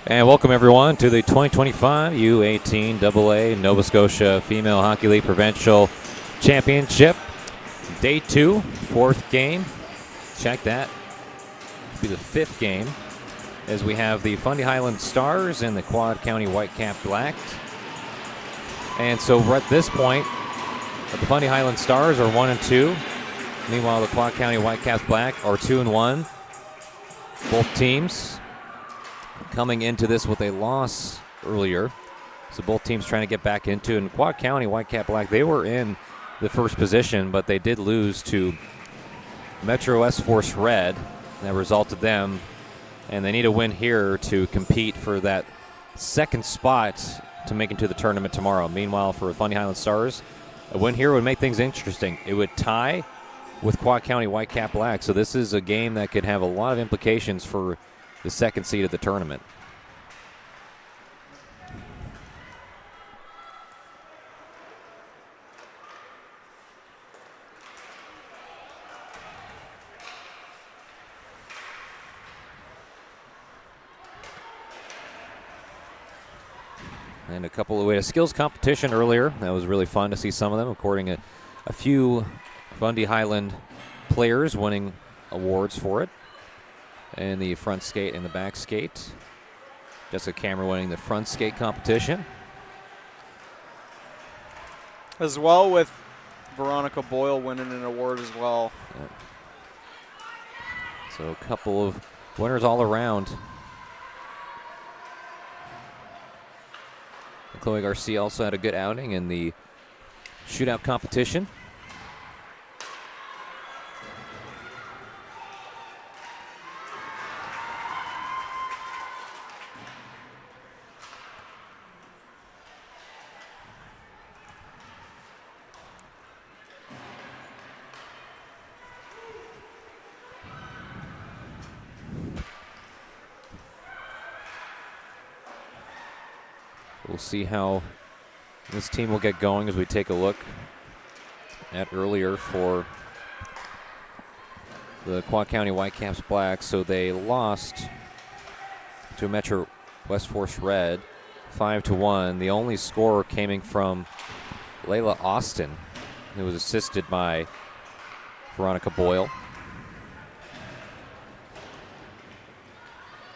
And welcome everyone to the 2025 U18aa Nova Scotia Female Hockey League Provincial Championship. Day 2, 4th game. Check that. It'll be the 5th game as we have the Fundy Highland Stars and the Quad County Whitecap Black. And so right at this point, the Fundy Highland Stars are 1-2. Meanwhile, the Quad County Whitecaps Black are 2-1. Both teams coming into this with a loss earlier. So both teams trying to get back into it. And Quad County Whitecap Black, they were in the first position, but they did lose to Metro West Force Red. That resulted them, and they need a win here to compete for that second spot to make it to the tournament tomorrow. Meanwhile, for Fundy Highland Stars, a win here would make things interesting. It would tie with Quad County Whitecap Black. So this is a game that could have a lot of implications for the second seed of the tournament. And we had a skills competition earlier. That was really fun to see some of them, according to a few Fundy Highland players winning awards for it. And the front skate and the back skate. Jessica Cameron winning the front skate competition. As well with Veronica Boyle winning an award as well. Yeah. So a couple of winners all around. Chloe Garcia also had a good outing in the shootout competition. We'll see how this team will get going as we take a look at earlier for the Quad County Whitecaps Black. So they lost to Metro West Force Red 5-1. The only score came from Layla Austin, who was assisted by Veronica Boyle.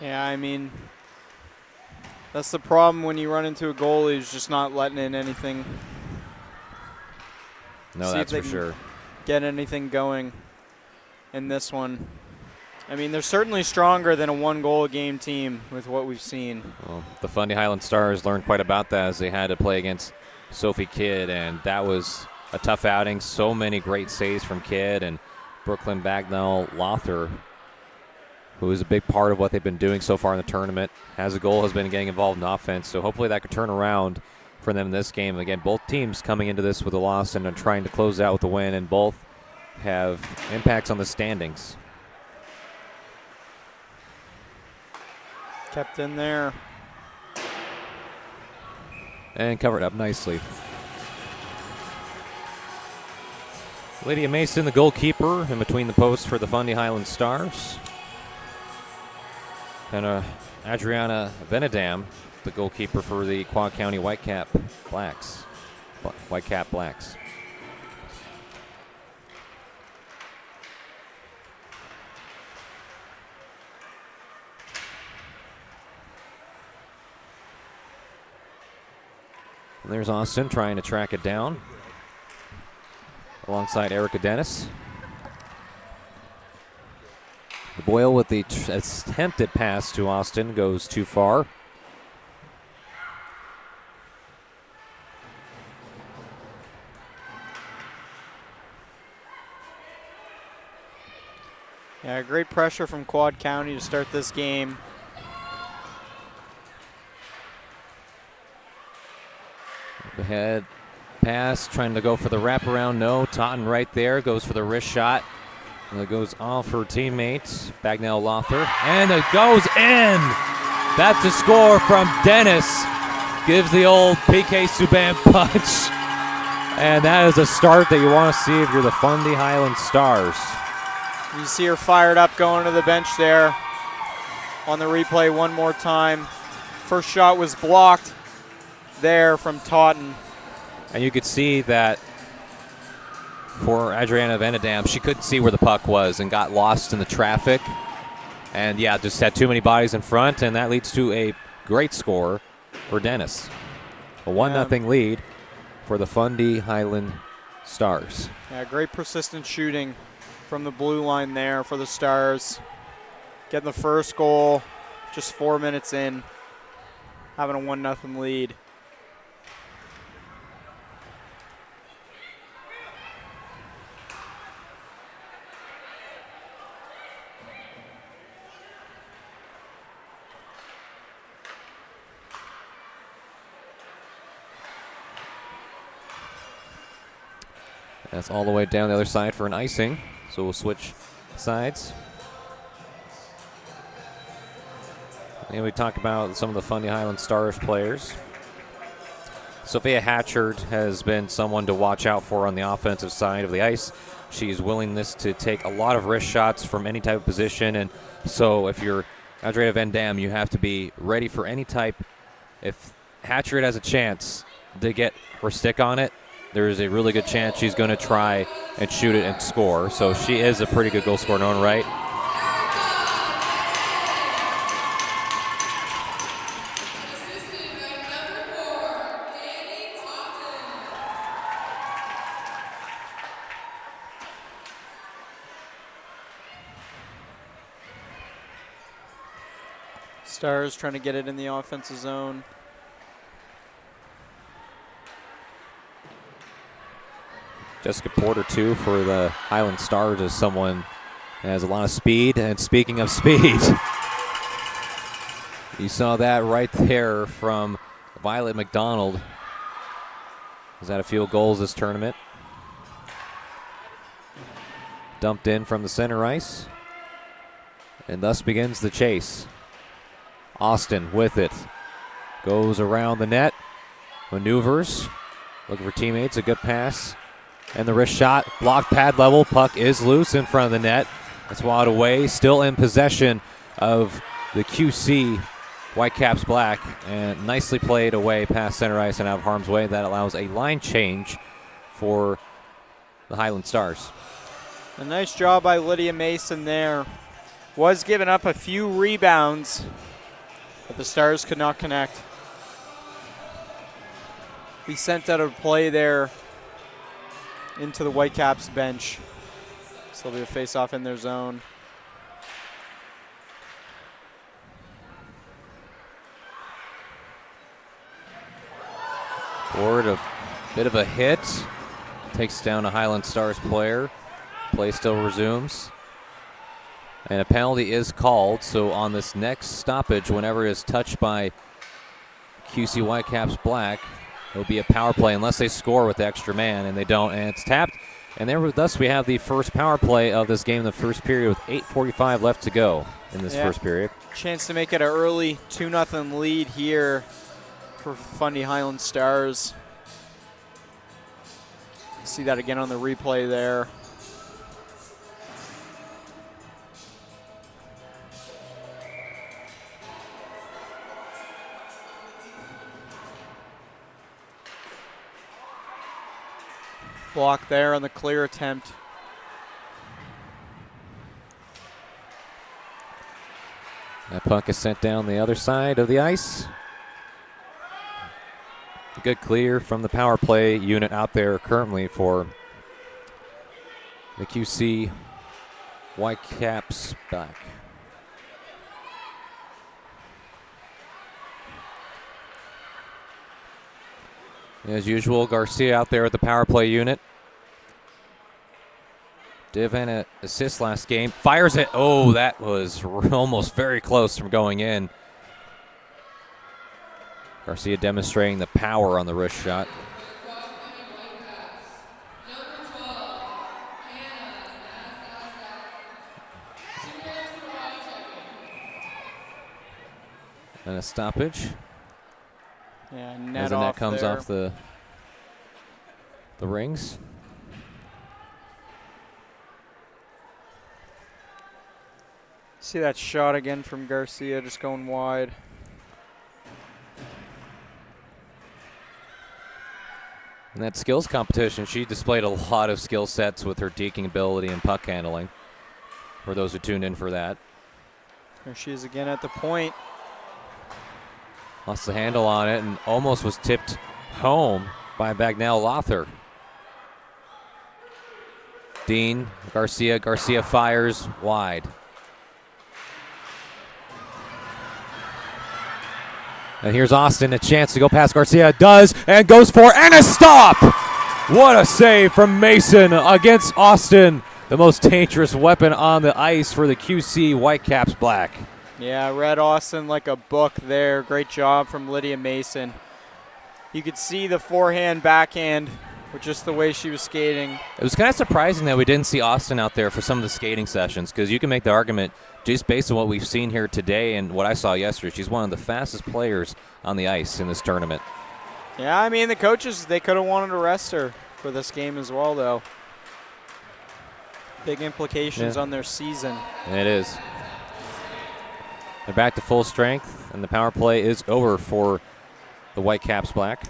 Yeah, I mean, that's the problem when you run into a goalie, is just not letting in anything. No, that's for sure. Get anything going in this one. I mean, they're certainly stronger than a one-goal-a-game team with what we've seen. Well, the Fundy Highland Stars learned quite about that as they had to play against Sophie Kidd, and that was a tough outing. So many great saves from Kidd and Brooklyn Bagnell Lother, who is a big part of what they've been doing so far in the tournament. Has a goal, has been getting involved in offense, so hopefully that could turn around for them in this game. Again, both teams coming into this with a loss and are trying to close out with a win, and both have impacts on the standings. Kept in there. And covered up nicely. Lydia Mason, the goalkeeper, in between the posts for the Fundy Highland Stars. And Adriana Venedam, the goalkeeper for the Quad County Whitecap Blacks. Whitecap Blacks. And there's Austin trying to track it down alongside Erica Dennis. Boyle with the attempted pass to Austin goes too far. Yeah, great pressure from Quad County to start this game. Ahead pass, trying to go for the wraparound. No, Totten right there, goes for the wrist shot. And it goes off her teammate, Bagnell Lother. And it goes in! That's a score from Dennis. Gives the old PK Subban punch. And that is a start that you want to see if you're the Fundy Highland Stars. You see her fired up going to the bench there. On the replay one more time. First shot was blocked there from Totten. And you could see that for Adriana Venedam, she couldn't see where the puck was and got lost in the traffic. And yeah, just had too many bodies in front, and that leads to a great score for Dennis. A 1-0 lead for the Fundy Highland Stars. Yeah, great persistent shooting from the blue line there for the Stars. Getting the first goal just 4 minutes in, having a 1-0 lead. That's all the way down the other side for an icing. So we'll switch sides. And we talked about some of the Fundy Highland Stars players. Sophia Hatchard has been someone to watch out for on the offensive side of the ice. She's willingness to take a lot of wrist shots from any type of position. And so if you're Andrea Van Dam, you have to be ready for any type. If Hatchard has a chance to get her stick on it, there is a really good chance she's going to try and shoot it and score. So she is a pretty good goal scorer in her own right. Stars trying to get it in the offensive zone. Jessica Porter, too, for the Highland Stars is someone that has a lot of speed. And speaking of speed, you saw that right there from Violet McDonald. Has had a few goals this tournament. Dumped in from the center ice. And thus begins the chase. Austin with it. Goes around the net. Maneuvers. Looking for teammates. A good pass. And the wrist shot, blocked pad level. Puck is loose in front of the net. It's walled away. Still in possession of the QC Whitecaps Black. And nicely played away past center ice and out of harm's way. That allows a line change for the Highland Stars. A nice job by Lydia Mason there. Was giving up a few rebounds, but the Stars could not connect. He sent out a play there into the Whitecaps bench. So it'll be a face-off in their zone. Forward, a bit of a hit. Takes down a Highland Stars player. Play still resumes. And a penalty is called. So on this next stoppage, whenever it is touched by QC Whitecaps Black, It'll be a power play unless they score with the extra man, and they don't, and it's tapped. And thus we have the first power play of this game in the first period with 8:45 left to go in this first period. Chance to make it an early 2-0 lead here for Fundy Highland Stars. See that again on the replay there. Block there on the clear attempt. That puck is sent down the other side of the ice. Good clear from the power play unit out there currently for the QC Whitecaps back. As usual, Garcia out there at the power play unit. Did have an assist last game. Fires it. Oh, that was almost very close from going in. Garcia demonstrating the power on the wrist shot. And a stoppage. Yeah, net as the net comes there. off the rings. See that shot again from Garcia, just going wide. In that skills competition, she displayed a lot of skill sets with her deking ability and puck handling, for those who tuned in for that. There she is again at the point. Lost the handle on it and almost was tipped home by Bagnell Lother. Dean, Garcia fires wide. And here's Austin, a chance to go past Garcia. Does, and goes for, and a stop! What a save from Mason against Austin, the most dangerous weapon on the ice for the QC Whitecaps Black. Yeah, read Austin like a book there. Great job from Lydia Mason. You could see the forehand, backhand with just the way she was skating. It was kind of surprising that we didn't see Austin out there for some of the skating sessions, because you can make the argument just based on what we've seen here today and what I saw yesterday. She's one of the fastest players on the ice in this tournament. Yeah, I mean, the coaches, they could have wanted to rest her for this game as well, though. Big implications on their season. It is. They're back to full strength, and the power play is over for the Whitecaps Black.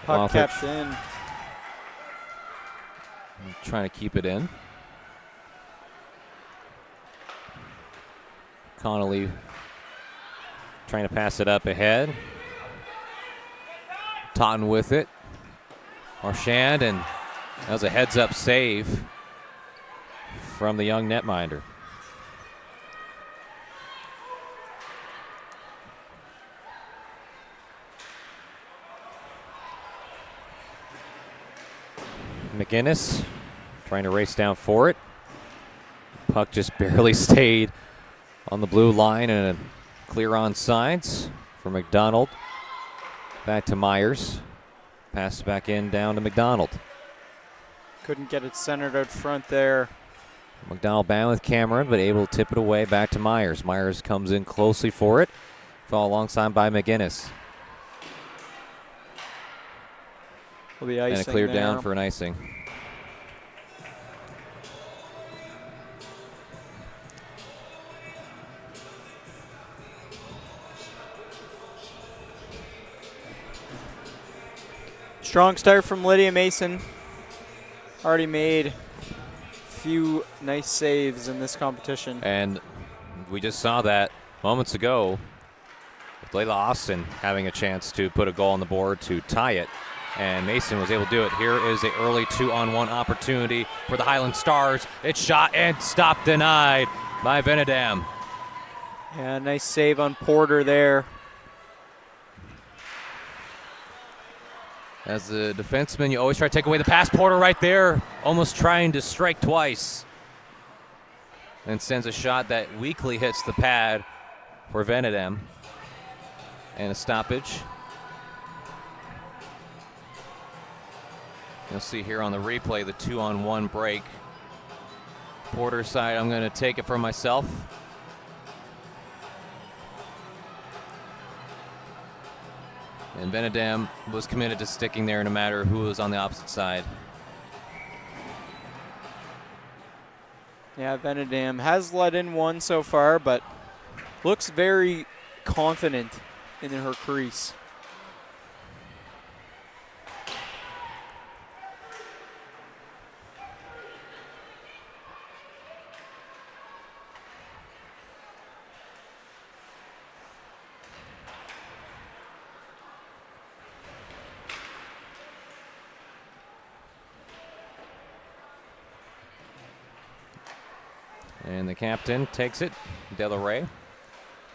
Puck kept in. Trying to keep it in. Connolly trying to pass it up ahead. Totten with it. Marchand, and that was a heads-up save from the young netminder. McGinnis trying to race down for it. Puck just barely stayed on the blue line, and a clear on sides for McDonald. Back to Myers. Pass back in down to McDonald. Couldn't get it centered out front there. McDonald bound with Cameron, but able to tip it away back to Myers. Myers comes in closely for it. Fall alongside by McGinnis. Will be icing and a clear there. down for an icing. Strong start from Lydia Mason. Already made a few nice saves in this competition. And we just saw that moments ago with they lost, and having a chance to put a goal on the board to tie it. And Mason was able to do it. Here is an early 2-on-1 opportunity for the Highland Stars. It's shot and stopped, denied by Venedam. Yeah, nice save on Porter there. As the defenseman, you always try to take away the pass. Porter right there, almost trying to strike twice. And sends a shot that weakly hits the pad for Venedam. And a stoppage. You'll see here on the replay the 2-on-1 break. Porter's side, I'm going to take it for myself. And Venedam was committed to sticking there no matter who was on the opposite side. Yeah, Venedam has let in one so far, but looks very confident in her crease. And the captain takes it, Delaray,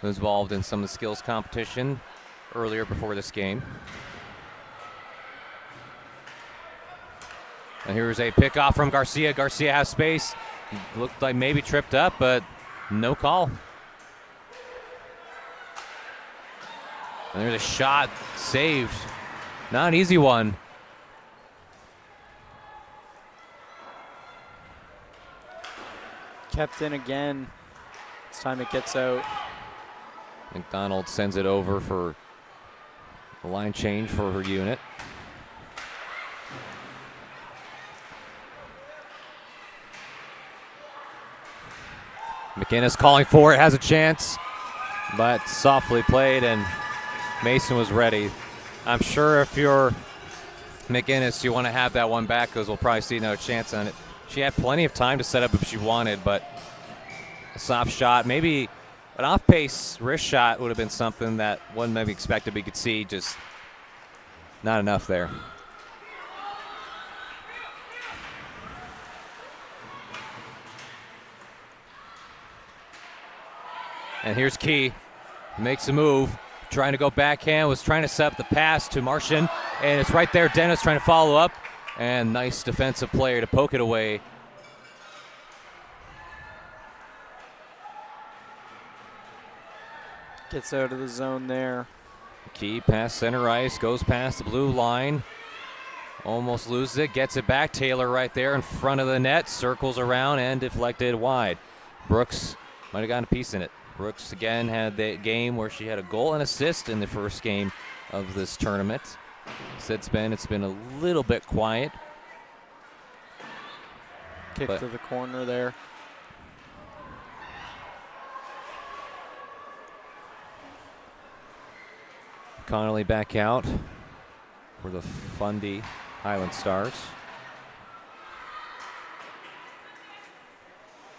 who's involved in some of the skills competition earlier before this game. And here's a pickoff from Garcia. Garcia has space. Looked like maybe tripped up, but no call. And there's a shot saved. Not an easy one. Kept in again. This time it gets out. McDonald sends it over for a line change for her unit. McInnes calling for it, has a chance, but softly played, and Mason was ready. I'm sure if you're McInnes, you want to have that one back because we'll probably see no chance on it. She had plenty of time to set up if she wanted, but a soft shot, maybe an off-pace wrist shot would have been something that one maybe expected we could see, just not enough there. And here's Key, makes a move, trying to go backhand, was trying to set up the pass to Martian, and it's right there. Dennis trying to follow up, and nice defensive player to poke it away. Gets out of the zone there. Key past center ice, goes past the blue line, almost loses it, gets it back. Taylor right there in front of the net, circles around and deflected wide. Brooks might have gotten a piece in it. Brooks again had that game where she had a goal and assist in the first game of this tournament. Since then, it's been a little bit quiet. Kick to the corner there. Connolly back out for the Fundy Highland Stars.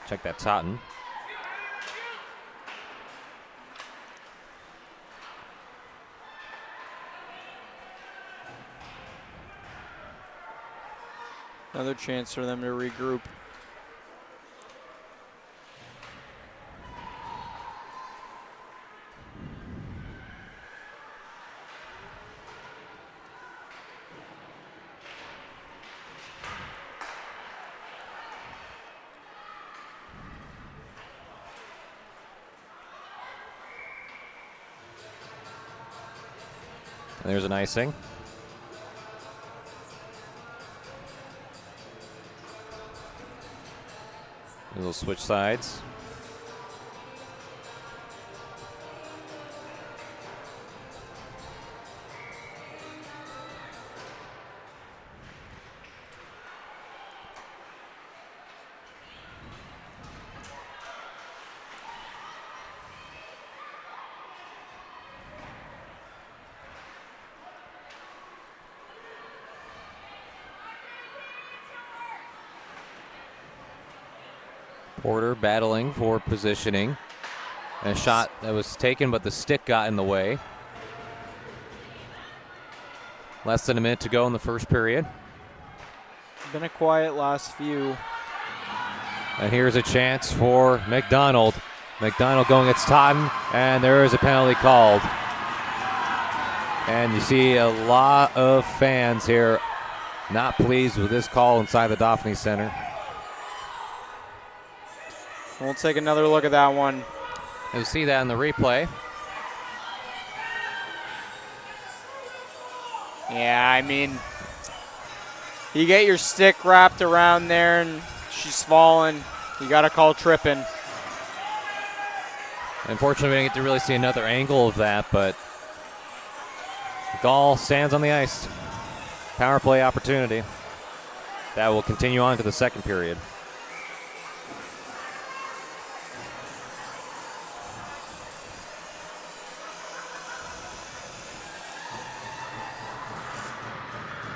Check that Totten. Another chance for them to regroup. And there's an icing. We'll switch sides. Porter battling for positioning. And a shot that was taken, but the stick got in the way. Less than a minute to go in the first period. Been a quiet last few. And here's a chance for McDonald. McDonald going against Totten, and there is a penalty called. And you see a lot of fans here not pleased with this call inside the Dauphin Center. We'll take another look at that one. You'll see that in the replay. Yeah, I mean, you get your stick wrapped around there and she's falling. You got to call tripping. Unfortunately, we didn't get to really see another angle of that, but Gall stands on the ice. Power play opportunity. That will continue on to the second period.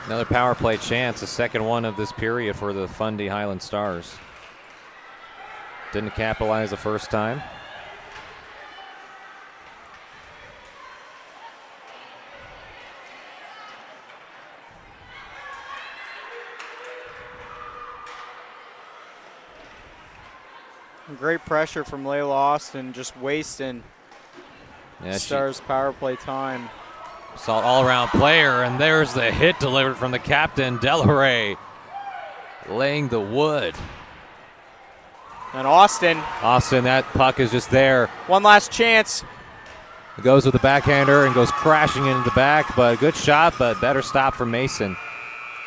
Another power play chance, the second one of this period for the Fundy Highland Stars. Didn't capitalize the first time. Great pressure from Layla Austin, just wasting Stars power play time. Assault all-around player, and there's the hit delivered from the captain, Delaray, laying the wood. And Austin, that puck is just there. One last chance. It goes with the backhander and goes crashing into the back, but a good shot, but better stop from Mason.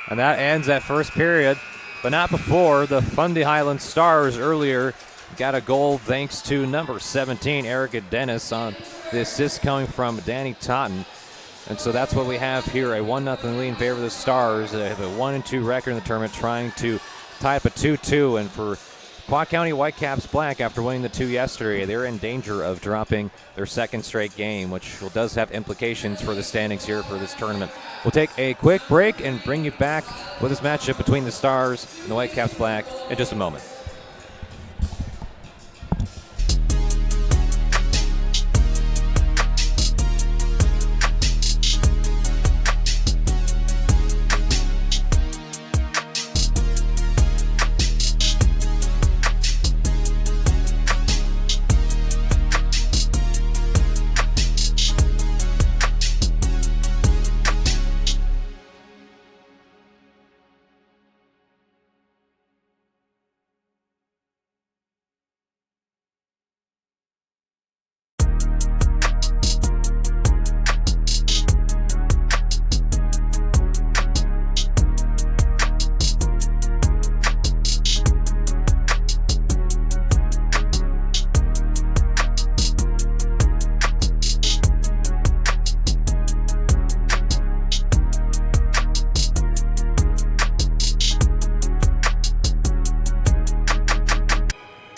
And that ends that first period, but not before. The Fundy Highland Stars earlier got a goal thanks to number 17, Erica Dennis, on the assist coming from Danny Totten. And so that's what we have here, a 1-0 lead in favor of the Stars. They have a 1-2 record in the tournament, trying to tie up a 2-2. And for Quad County Whitecaps Black, after winning the 2 yesterday, they're in danger of dropping their second straight game, which does have implications for the standings here for this tournament. We'll take a quick break and bring you back with this matchup between the Stars and the Whitecaps Black in just a moment.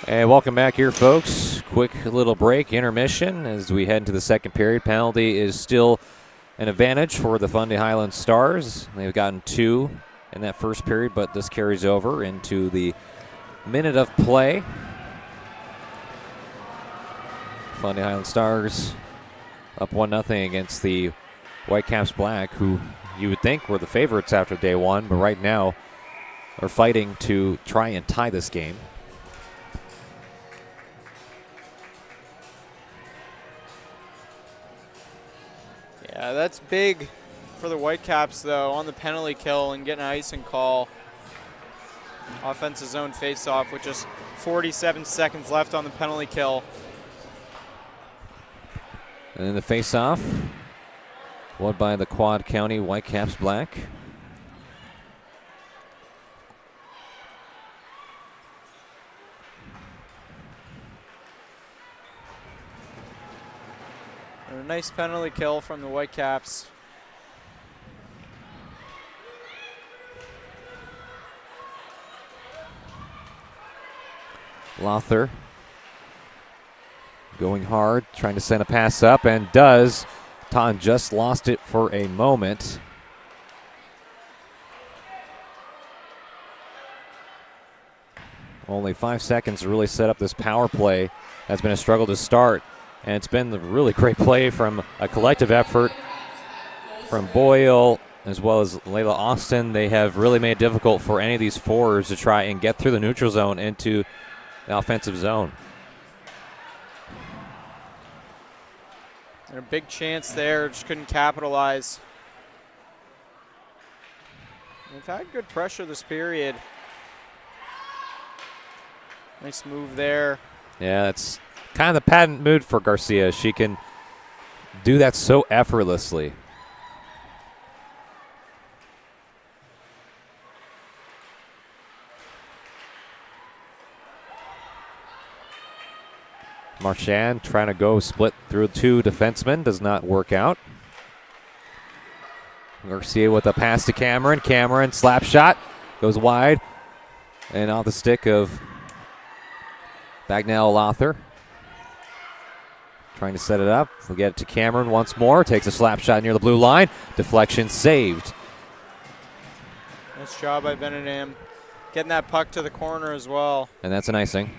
And welcome back here, folks. Quick little break, intermission, as we head into the second period. Penalty is still an advantage for the Fundy Highland Stars. They've gotten 2 in that first period, but this carries over into the minute of play. Fundy Highland Stars up 1-0 against the Whitecaps Black, who you would think were the favorites after day one, but right now are fighting to try and tie this game. Yeah, that's big for the Whitecaps, though, on the penalty kill and getting an icing call. Offensive zone face-off with just 47 seconds left on the penalty kill. And then the face-off, won by the Quad County Whitecaps Black. A nice penalty kill from the Whitecaps. Lother going hard, trying to send a pass up, and does. Ton just lost it for a moment. Only 5 seconds to really set up this power play. Has been a struggle to start. And it's been the really great play from a collective effort from Boyle, as well as Layla Austin, they have really made it difficult for any of these forwards to try and get through the neutral zone into the offensive zone. And a big chance there, just couldn't capitalize. They've had good pressure this period. Nice move there. Yeah, it's kind of the patent mood for Garcia. She can do that so effortlessly. Marchand trying to go split through two defensemen. Does not work out. Garcia with a pass to Cameron. Cameron, slap shot. Goes wide. And off the stick of Bagnell Lother. Trying to set it up. We'll get it to Cameron once more. Takes a slap shot near the blue line. Deflection saved. Nice job by Benedam. Getting that puck to the corner as well. And that's an icing.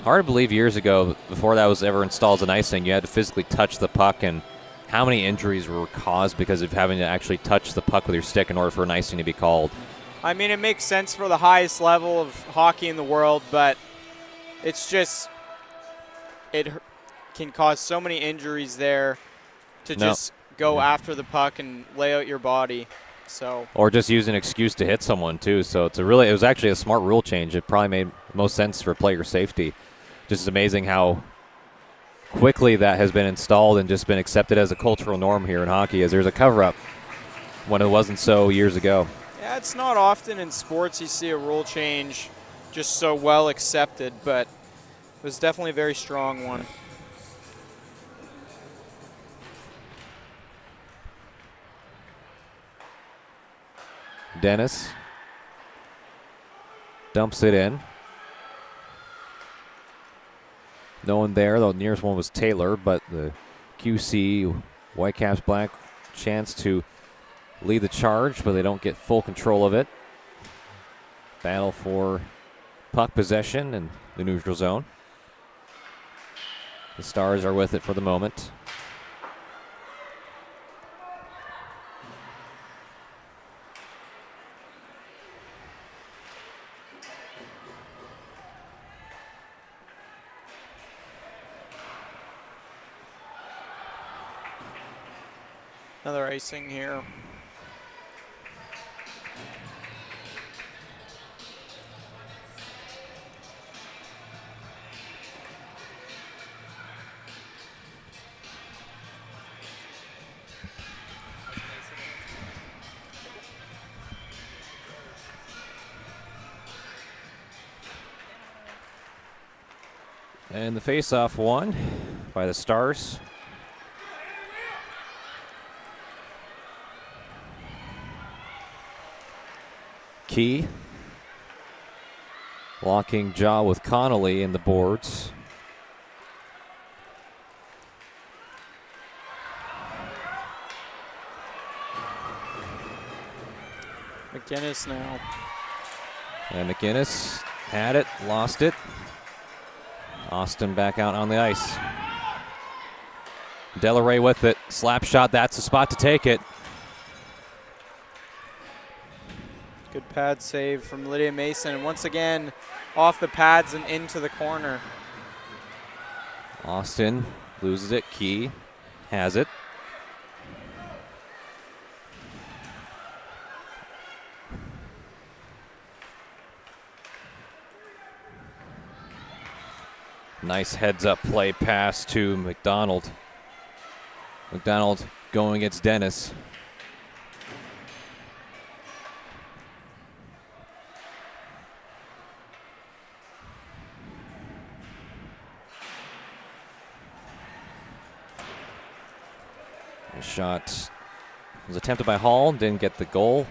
Hard to believe years ago, before that was ever installed as an icing, you had to physically touch the puck, and how many injuries were caused because of having to actually touch the puck with your stick in order for an icing to be called. I mean, it makes sense for the highest level of hockey in the world, but it's just, it can cause so many injuries there to just go after the puck and lay out your body. So. Or just use an excuse to hit someone too. So it was actually a smart rule change. It probably made most sense for player safety. Just amazing how quickly that has been installed and just been accepted as a cultural norm here in hockey, as there's a cover-up when it wasn't so years ago. Yeah, it's not often in sports you see a rule change just so well accepted, but it was definitely a very strong one. Dennis dumps it in. No one there. The nearest one was Taylor, but the QC Whitecaps Black chance to lead the charge, but they don't get full control of it. Battle for puck possession in the neutral zone. The Stars are with it for the moment. Another icing here. And the face-off won by the Stars. Key locking jaw with Connolly in the boards. McGinnis now. And McGinnis had it, lost it. Austin back out on the ice. Delaray with it. Slap shot, that's the spot to take it. Good pad save from Lydia Mason. And once again, off the pads and into the corner. Austin loses it. Key has it. Nice heads-up play pass to McDonald. McDonald going against Dennis. The shot was attempted by Hall, didn't get the goal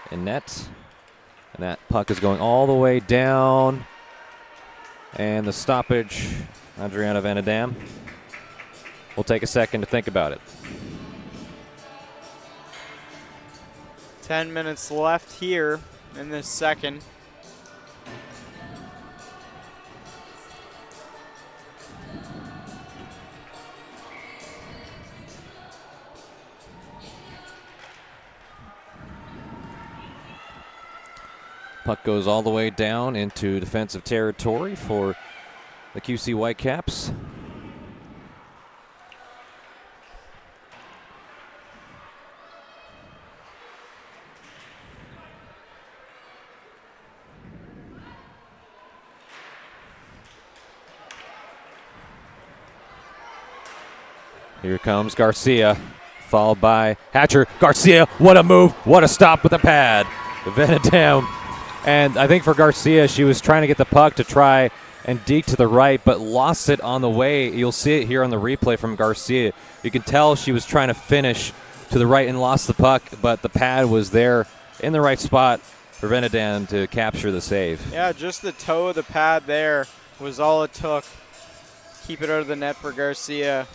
in net. And that puck is going all the way down. And the stoppage, Adriana Vanadam. We'll take a second to think about it. 10 minutes left here in this second. Puck goes all the way down into defensive territory for the QC Whitecaps. Here comes Garcia, followed by Hatcher. Garcia, what a move, what a stop with the pad. Venedam. And I think for Garcia, she was trying to get the puck to try and deke to the right, but lost it on the way. You'll see it here on the replay from Garcia. You can tell she was trying to finish to the right and lost the puck, but the pad was there in the right spot for Venedam to capture the save. Yeah, just the toe of the pad there was all it took. Keep it out of the net for Garcia.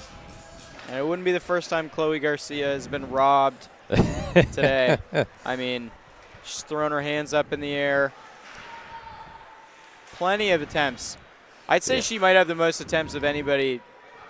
And it wouldn't be the first time Chloe Garcia has been robbed today. I mean, she's throwing her hands up in the air. Plenty of attempts. I'd say she might have the most attempts of anybody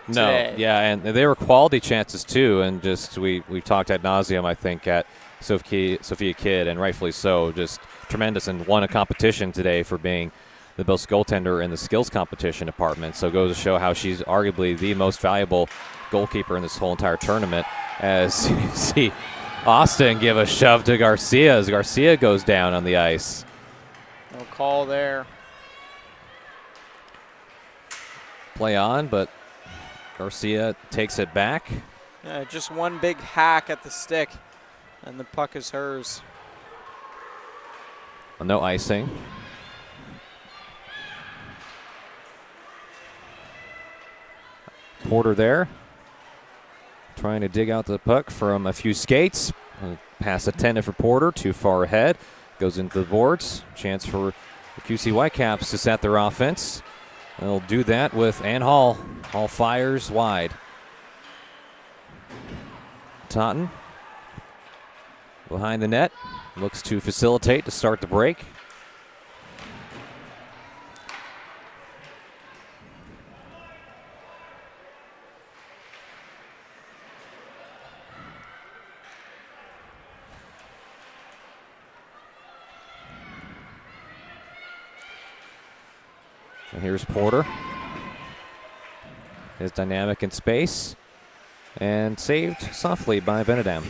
today. No, yeah, and they were quality chances too. And just we talked ad nauseum, I think, at Sophia Kidd, and rightfully so. Just tremendous, and won a competition today for being the best goaltender in the skills competition department. So it goes to show how she's arguably the most valuable goalkeeper in this whole entire tournament. As you see Austin give a shove to Garcia as Garcia goes down on the ice. No call there. Play on, but Garcia takes it back. Yeah, just one big hack at the stick, and the puck is hers. No icing. Porter there, trying to dig out the puck from a few skates. Pass intended for Porter, too far ahead. Goes into the boards. Chance for the QC Whitecaps to set their offense. And they'll do that with Ann Hall. Hall fires wide. Totten behind the net. Looks to facilitate to start the break. And here's Porter. Is dynamic in space. And saved softly by Venedam.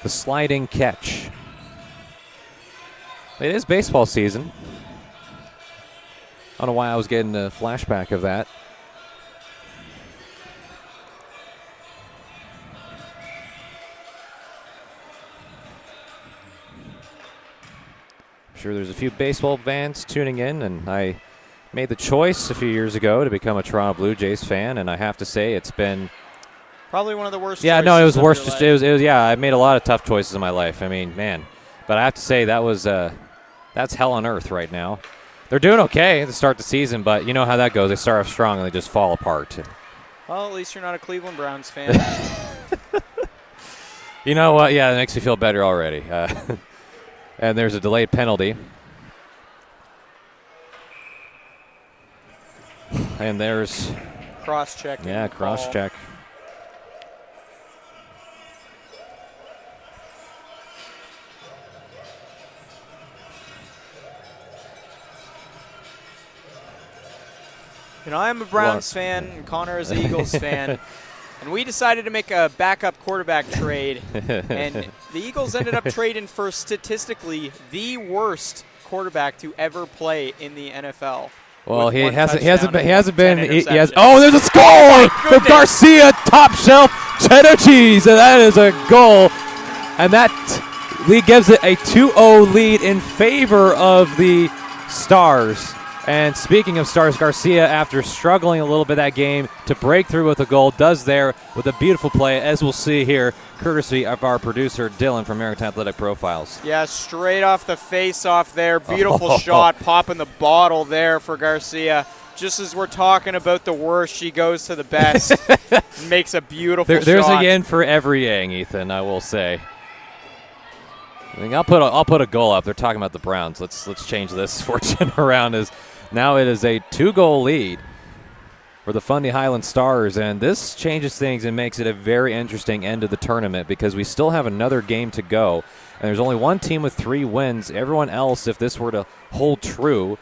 The sliding catch. It is baseball season. I don't know why I was getting a flashback of that. I'm sure there's a few baseball fans tuning in, and I made the choice a few years ago to become a Toronto Blue Jays fan, and I have to say it's been probably one of the worst. Yeah, no, it was worse. Just it was. Yeah, I made a lot of tough choices in my life. I mean, man, but I have to say that was that's hell on earth right now. They're doing okay to start the season, but you know how that goes. They start off strong and they just fall apart. Well, at least you're not a Cleveland Browns fan. You know what? Yeah, it makes me feel better already. And there's a delayed penalty. And there's cross-check. Yeah, cross-check. You know, I'm a Browns fan, and Connor is an Eagles fan. And we decided to make a backup quarterback trade. And the Eagles ended up trading for statistically the worst quarterback to ever play in the NFL. Well, he hasn't been. Oh, there's a score from Garcia, top shelf cheddar cheese, and that is a goal, and that lead gives it a 2-0 lead in favor of the Stars. And speaking of Stars, Garcia, after struggling a little bit that game to break through with a goal, does there with a beautiful play, as we'll see here, courtesy of our producer Dylan from American Athletic Profiles. Yeah, straight off the face-off there. Beautiful shot, popping the bottle there for Garcia. Just as we're talking about the worst, she goes to the best. Makes a beautiful shot. There's a yen for every yang, Ethan, I will say. I think I'll put a goal up. They're talking about the Browns. Let's change this fortune around. Now it is a 2-goal lead for the Fundy Highland Stars. And this changes things and makes it a very interesting end of the tournament because we still have another game to go. And there's only one team with 3 wins. Everyone else, if this were to hold true,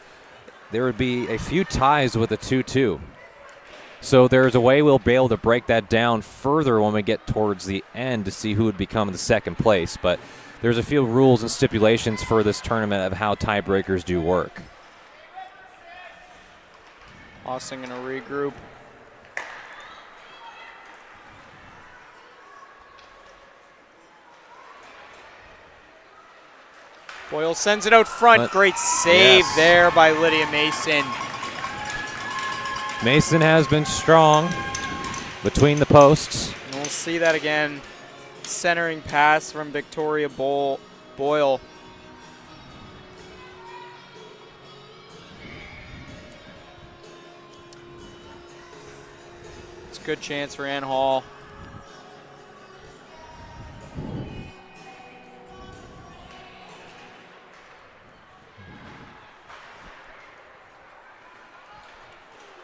there would be a few ties with a 2-2. So there's a way we'll be able to break that down further when we get towards the end to see who would become the second place. But there's a few rules and stipulations for this tournament of how tiebreakers do work. Austin going to regroup. Boyle sends it out front. Great save there by Lydia Mason. Mason has been strong between the posts. And we'll see that again. Centering pass from Victoria Boyle. It's a good chance for Ann Hall.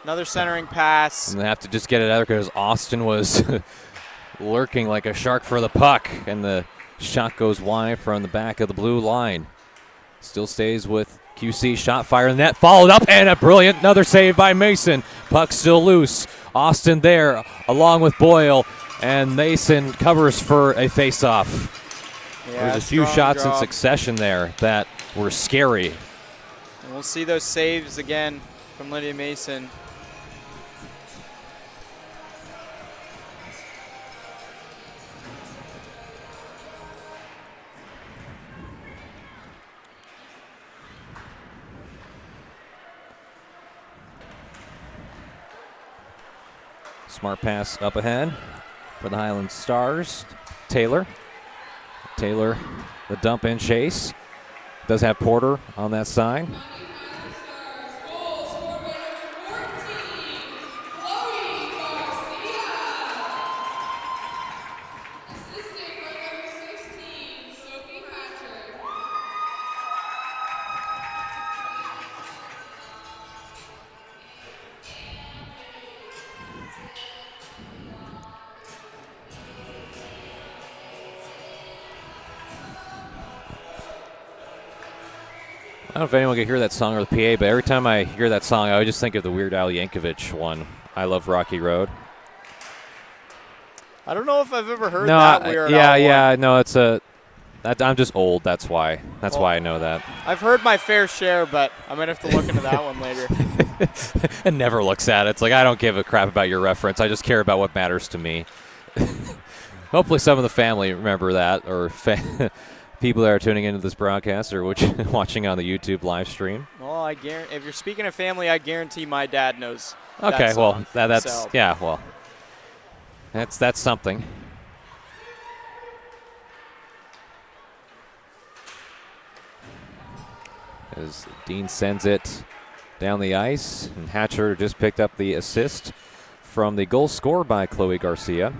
Another centering pass. And they have to just get it out because Austin was lurking like a shark for the puck. And the shot goes wide from the back of the blue line. Still stays with QC. Shot fire in the net. Followed up and a brilliant another save by Mason. Puck still loose. Austin there along with Boyle. And Mason covers for a face-off. Yeah, there's a few shots in succession there that were scary. And we'll see those saves again from Lydia Mason. Smart pass up ahead for the Highland Stars. Taylor, the dump and chase. Does have Porter on that side. I don't know if anyone can hear that song or the PA, but every time I hear that song, I always just think of the Weird Al Yankovic one, I Love Rocky Road. I don't know if I've ever heard that Weird Al one. No, it's I'm just old, that's why. That's why I know that. I've heard my fair share, but I might have to look into that one later. And never looks at it. It's like, I don't give a crap about your reference. I just care about what matters to me. Hopefully some of the family remember that, or people that are tuning into this broadcast or watching on the YouTube live stream. Well, I guarantee, if you're speaking of family, I guarantee my dad knows. Okay, that song, well, that's something. As Dean sends it down the ice, and Hatcher just picked up the assist from the goal scored by Chloe Garcia.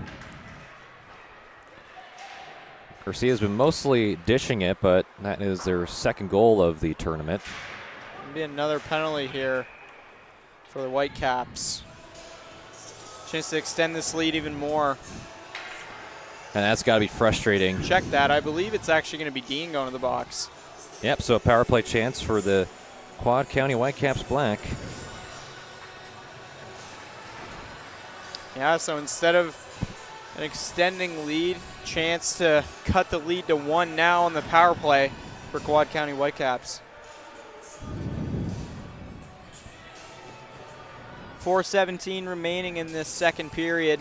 Garcia's been mostly dishing it, but that is their second goal of the tournament. There'll be another penalty here for the Whitecaps. Chance to extend this lead even more. And that's got to be frustrating. Check that. I believe it's actually going to be Dean going to the box. Yep, so a power play chance for the Quad County Whitecaps Black. Yeah, so instead of an extending lead, chance to cut the lead to 1 now on the power play for Quad County Whitecaps. 4:17 remaining in this second period.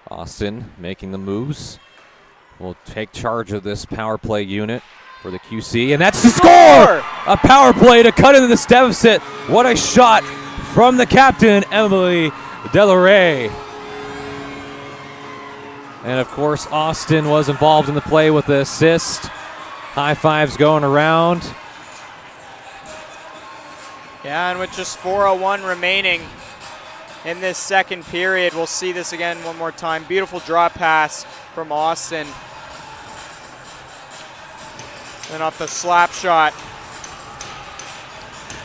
Austin making the moves. Will take charge of this power play unit for the QC, and that's the score! A power play to cut into this deficit. What a shot from the captain, Emily Delaray. And of course, Austin was involved in the play with the assist. High fives going around. Yeah, and with just 4:01 remaining, in this second period. We'll see this again one more time. Beautiful drop pass from Austin. Then off the slap shot,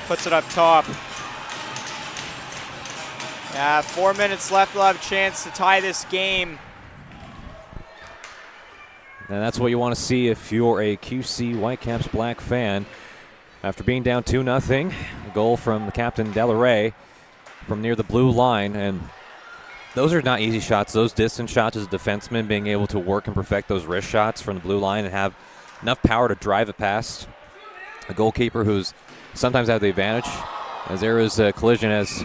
puts it up top. Yeah, 4 minutes left. We'll have a chance to tie this game. And that's what you want to see if you're a QC Whitecaps Black fan. After being down 2-0, a goal from the captain Delaray from near the blue line. And those are not easy shots. Those distance shots as a defenseman, being able to work and perfect those wrist shots from the blue line and have enough power to drive it past a goalkeeper who's sometimes had the advantage. As there is a collision as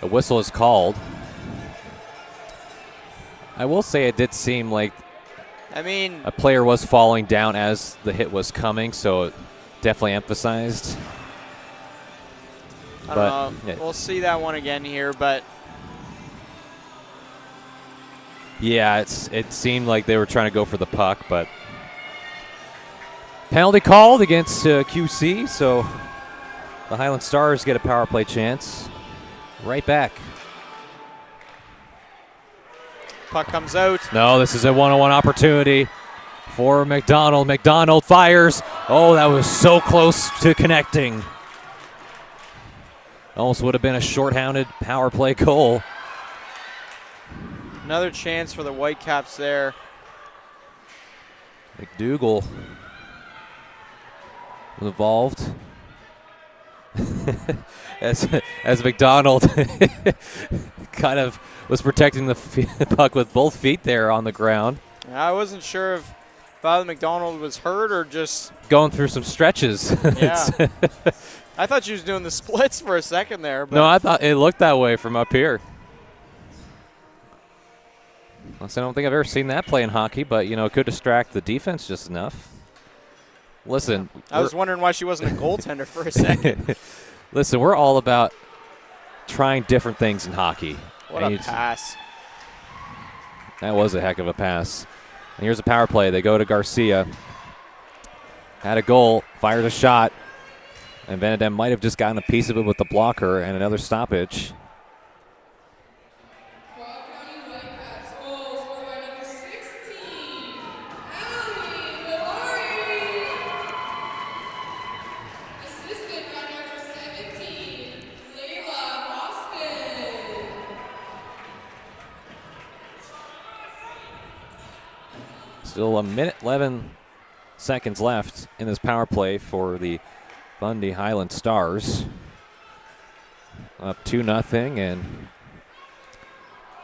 a whistle is called. I will say it did seem like a player was falling down as the hit was coming, so it definitely emphasized. I don't know. Yeah. We'll see that one again here, but yeah, it seemed like they were trying to go for the puck, but penalty called against QC, so the Highland Stars get a power play chance. Right back. Puck comes out. No, this is a one-on-one opportunity for McDonald. McDonald fires. Oh, that was so close to connecting. Almost would have been a shorthanded power play goal. Another chance for the Whitecaps there. McDougall was involved. as McDonald kind of was protecting the puck with both feet there on the ground. I wasn't sure if Father McDonald was hurt or just going through some stretches. Yeah. I thought she was doing the splits for a second there. But no, I thought it looked that way from up here. I don't think I've ever seen that play in hockey, but you know, it could distract the defense just enough. Listen, I was wondering why she wasn't a goaltender for a second. Listen, we're all about trying different things in hockey. What a pass. That was a heck of a pass. And here's a power play. They go to Garcia. Had a goal, fired a shot, and Vanadem might have just gotten a piece of it with the blocker and another stoppage. Still a minute 11 seconds left in this power play for the Fundy Highland Stars. Up 2-0 and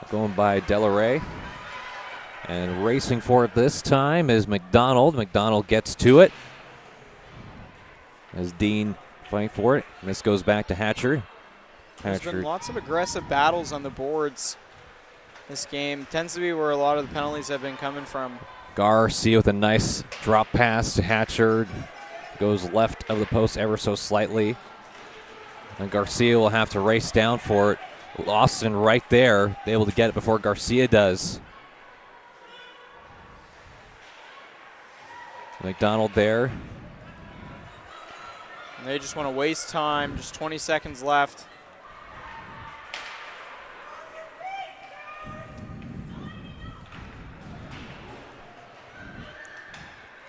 going by Delaray. And racing for it this time is McDonald. McDonald gets to it as Dean fighting for it. And this goes back to Hatcher. There's been lots of aggressive battles on the boards this game. Tends to be where a lot of the penalties have been coming from. Garcia with a nice drop pass to Hatcher. Goes left of the post ever so slightly. And Garcia will have to race down for it. Austin right there, able to get it before Garcia does. McDonald there. And they just want to waste time, just 20 seconds left.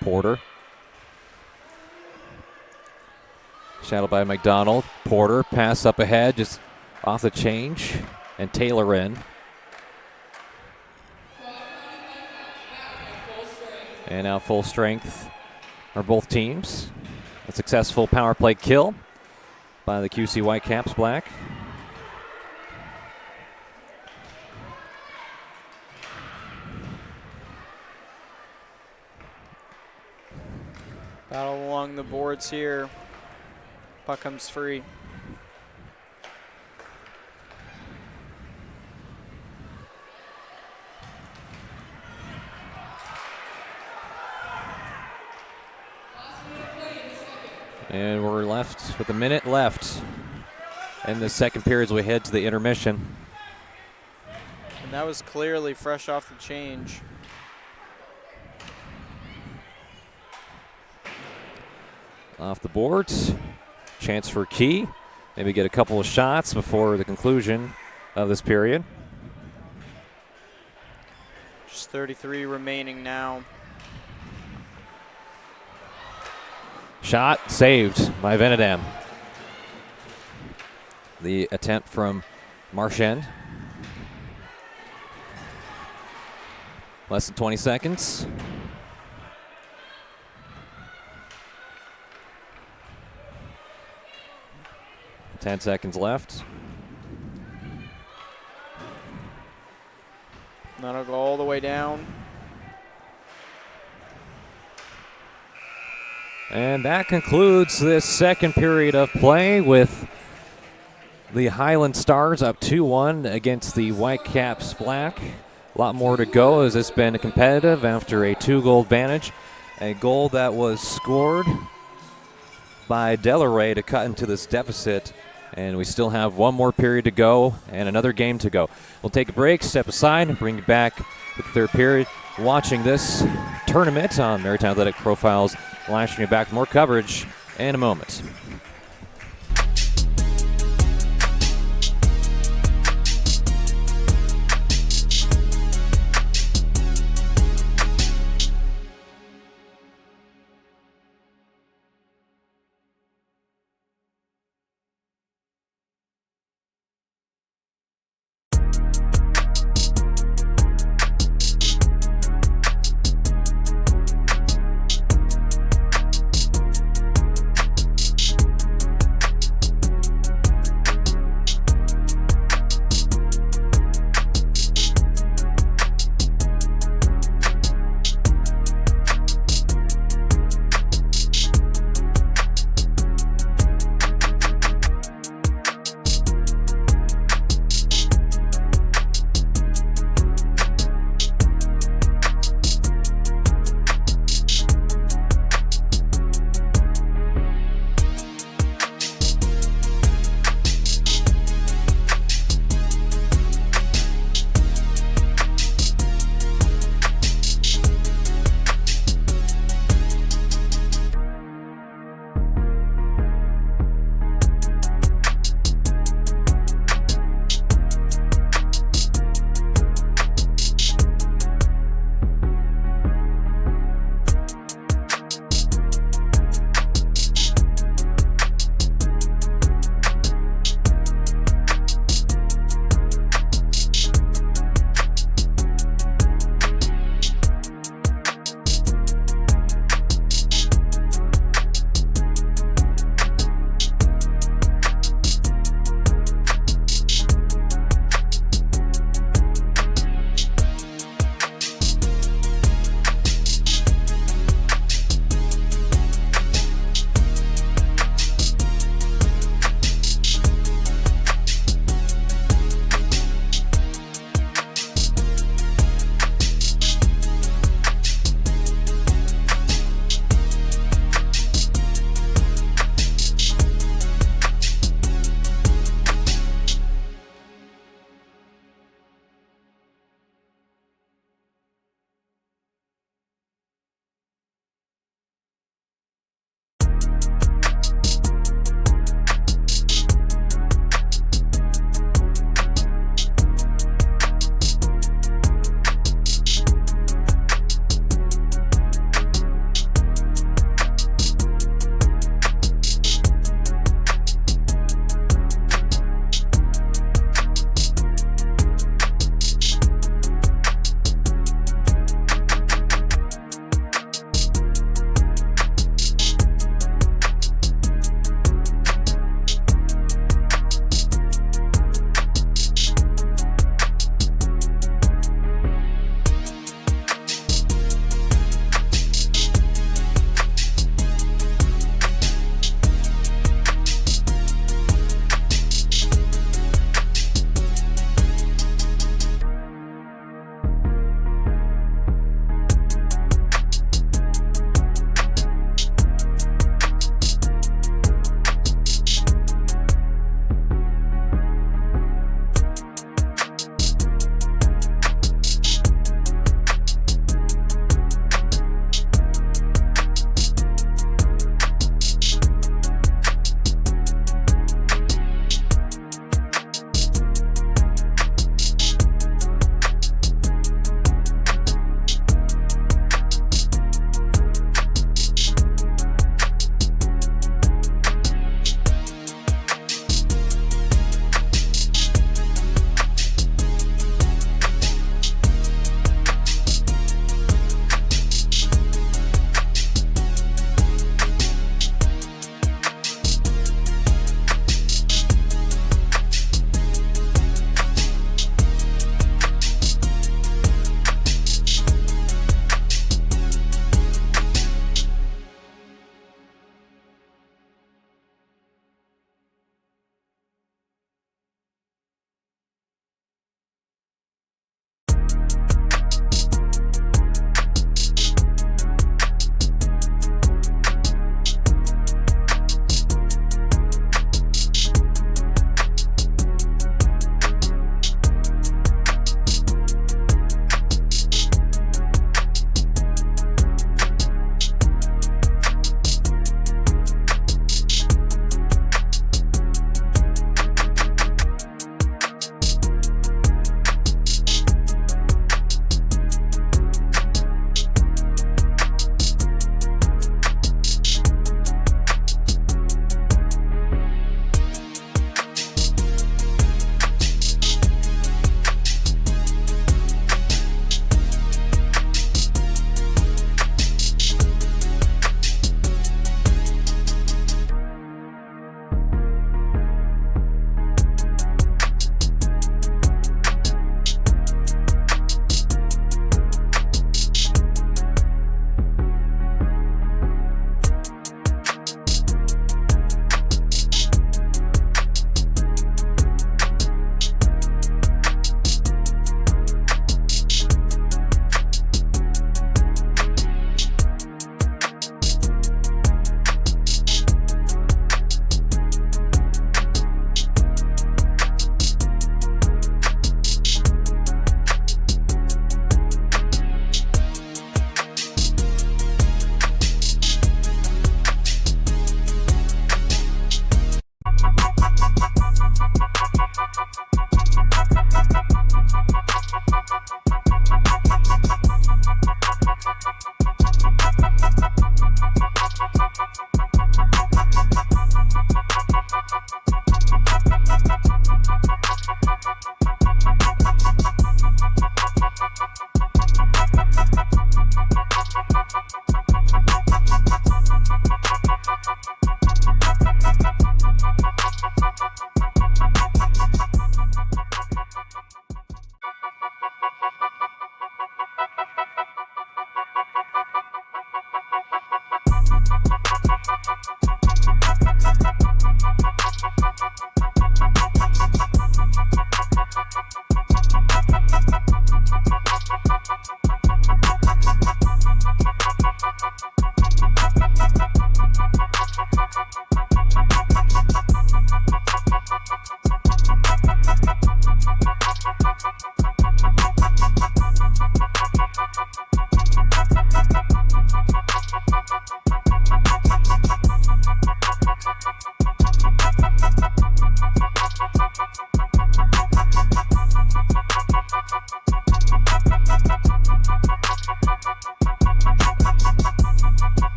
Porter. Shadowed by McDonald. Porter, pass up ahead, just off the change, and Taylor in. And now full strength are both teams. A successful power play kill by the QC Whitecaps Black. Battle along the boards here. Puck comes free. And we're left with a minute left in the second period as we head to the intermission. And that was clearly fresh off the change. Off the boards, chance for Key. Maybe get a couple of shots before the conclusion of this period. Just 33 remaining now. Shot saved by Venedam. The attempt from Marchand. Less than 20 seconds. Ten seconds left. That'll go all the way down. And that concludes this second period of play with the Highland Stars up 2-1 against the Whitecaps Black. A lot more to go as it's been competitive after a 2-goal advantage. A goal that was scored by Delaray to cut into this deficit. And we still have one more period to go and another game to go. We'll take a break, step aside, and bring you back with the third period. Watching this tournament on Maritime Athletic Profiles. Lashing you back with more coverage in a moment.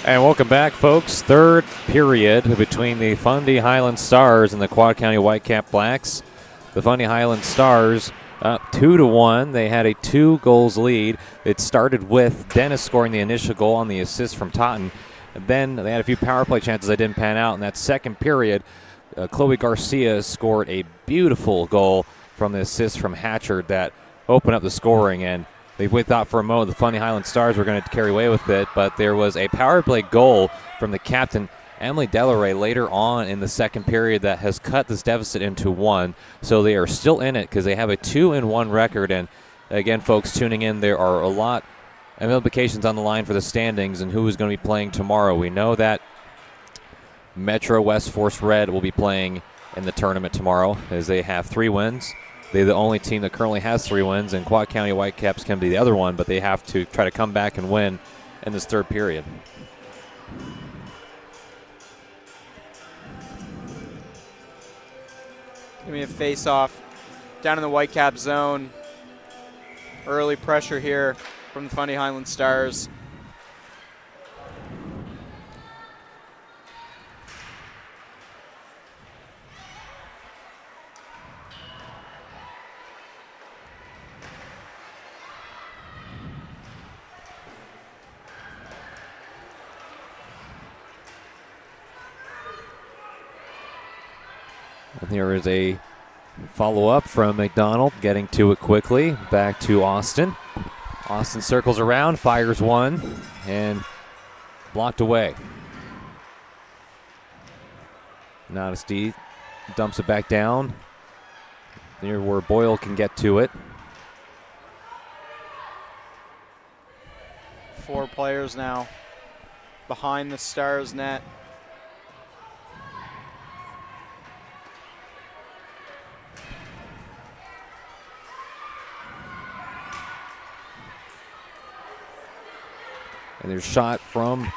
And welcome back, folks. Third period between the Fundy Highland Stars and the Quad County Whitecap Blacks. The Fundy Highland Stars up 2-1. They had a 2-goals lead. It started with Dennis scoring the initial goal on the assist from Totten. And then they had a few power play chances that didn't pan out. In that second period, Chloe Garcia scored a beautiful goal from the assist from Hatchard that opened up the scoring. And we thought for a moment the Fundy Highland Stars were going to carry away with it, but there was a power play goal from the captain, Emily Delaray, later on in the second period that has cut this deficit into 1. So they are still in it because they have a 2-1 record. And again, folks tuning in, there are a lot of implications on the line for the standings and who is going to be playing tomorrow. We know that Metro West Force Red will be playing in the tournament tomorrow as they have 3 wins. They're the only team that currently has 3 wins, and Quad County Whitecaps can be the other one, but they have to try to come back and win in this third period. Give me a face-off down in the Whitecap zone. Early pressure here from the Fundy Highland Stars. And here is a follow-up from McDonald, getting to it quickly. Back to Austin. Austin circles around, fires one, and blocked away. Nodesty dumps it back down. near where Boyle can get to it. 4 players now behind the Stars net. And there's a shot from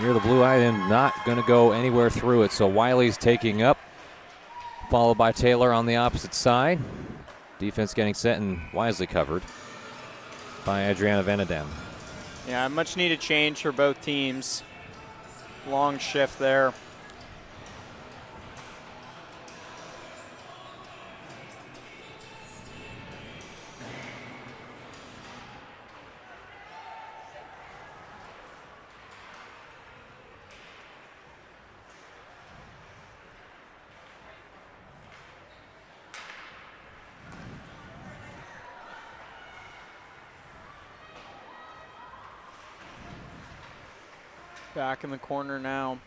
near the blue eye and not going to go anywhere through it. So Wiley's taking up, followed by Taylor on the opposite side. Defense getting set and wisely covered by Adriana Venedam. Yeah, much needed change for both teams. Long shift there. Back in the corner now.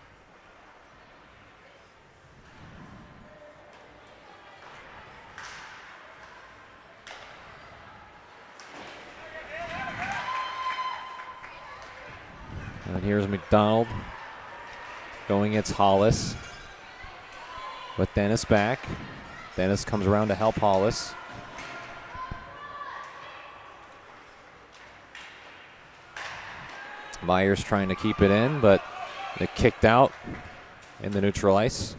And here's McDonald going against Hollis. With Dennis back. Dennis comes around to help Hollis. Myers trying to keep it in, but it kicked out in the neutral ice.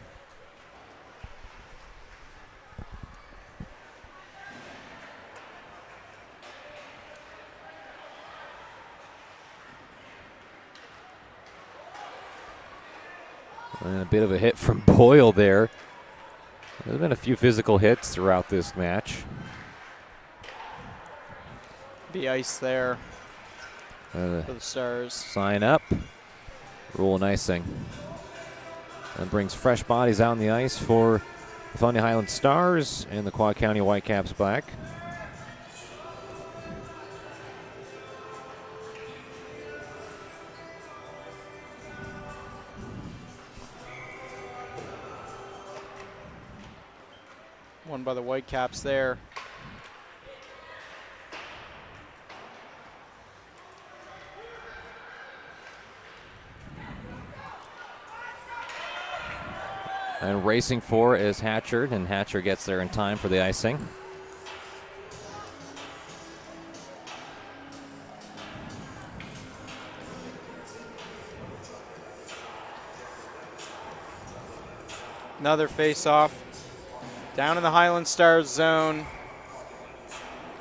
And a bit of a hit from Boyle there. There's been a few physical hits throughout this match. The ice there for the Stars. Sign up. Rule and icing. And brings fresh bodies out on the ice for the Fundy Highland Stars and the Quad County Whitecaps back. One by the Whitecaps there. And racing for is Hatchard, and Hatcher gets there in time for the icing. Another face-off. Down in the Highland Stars zone.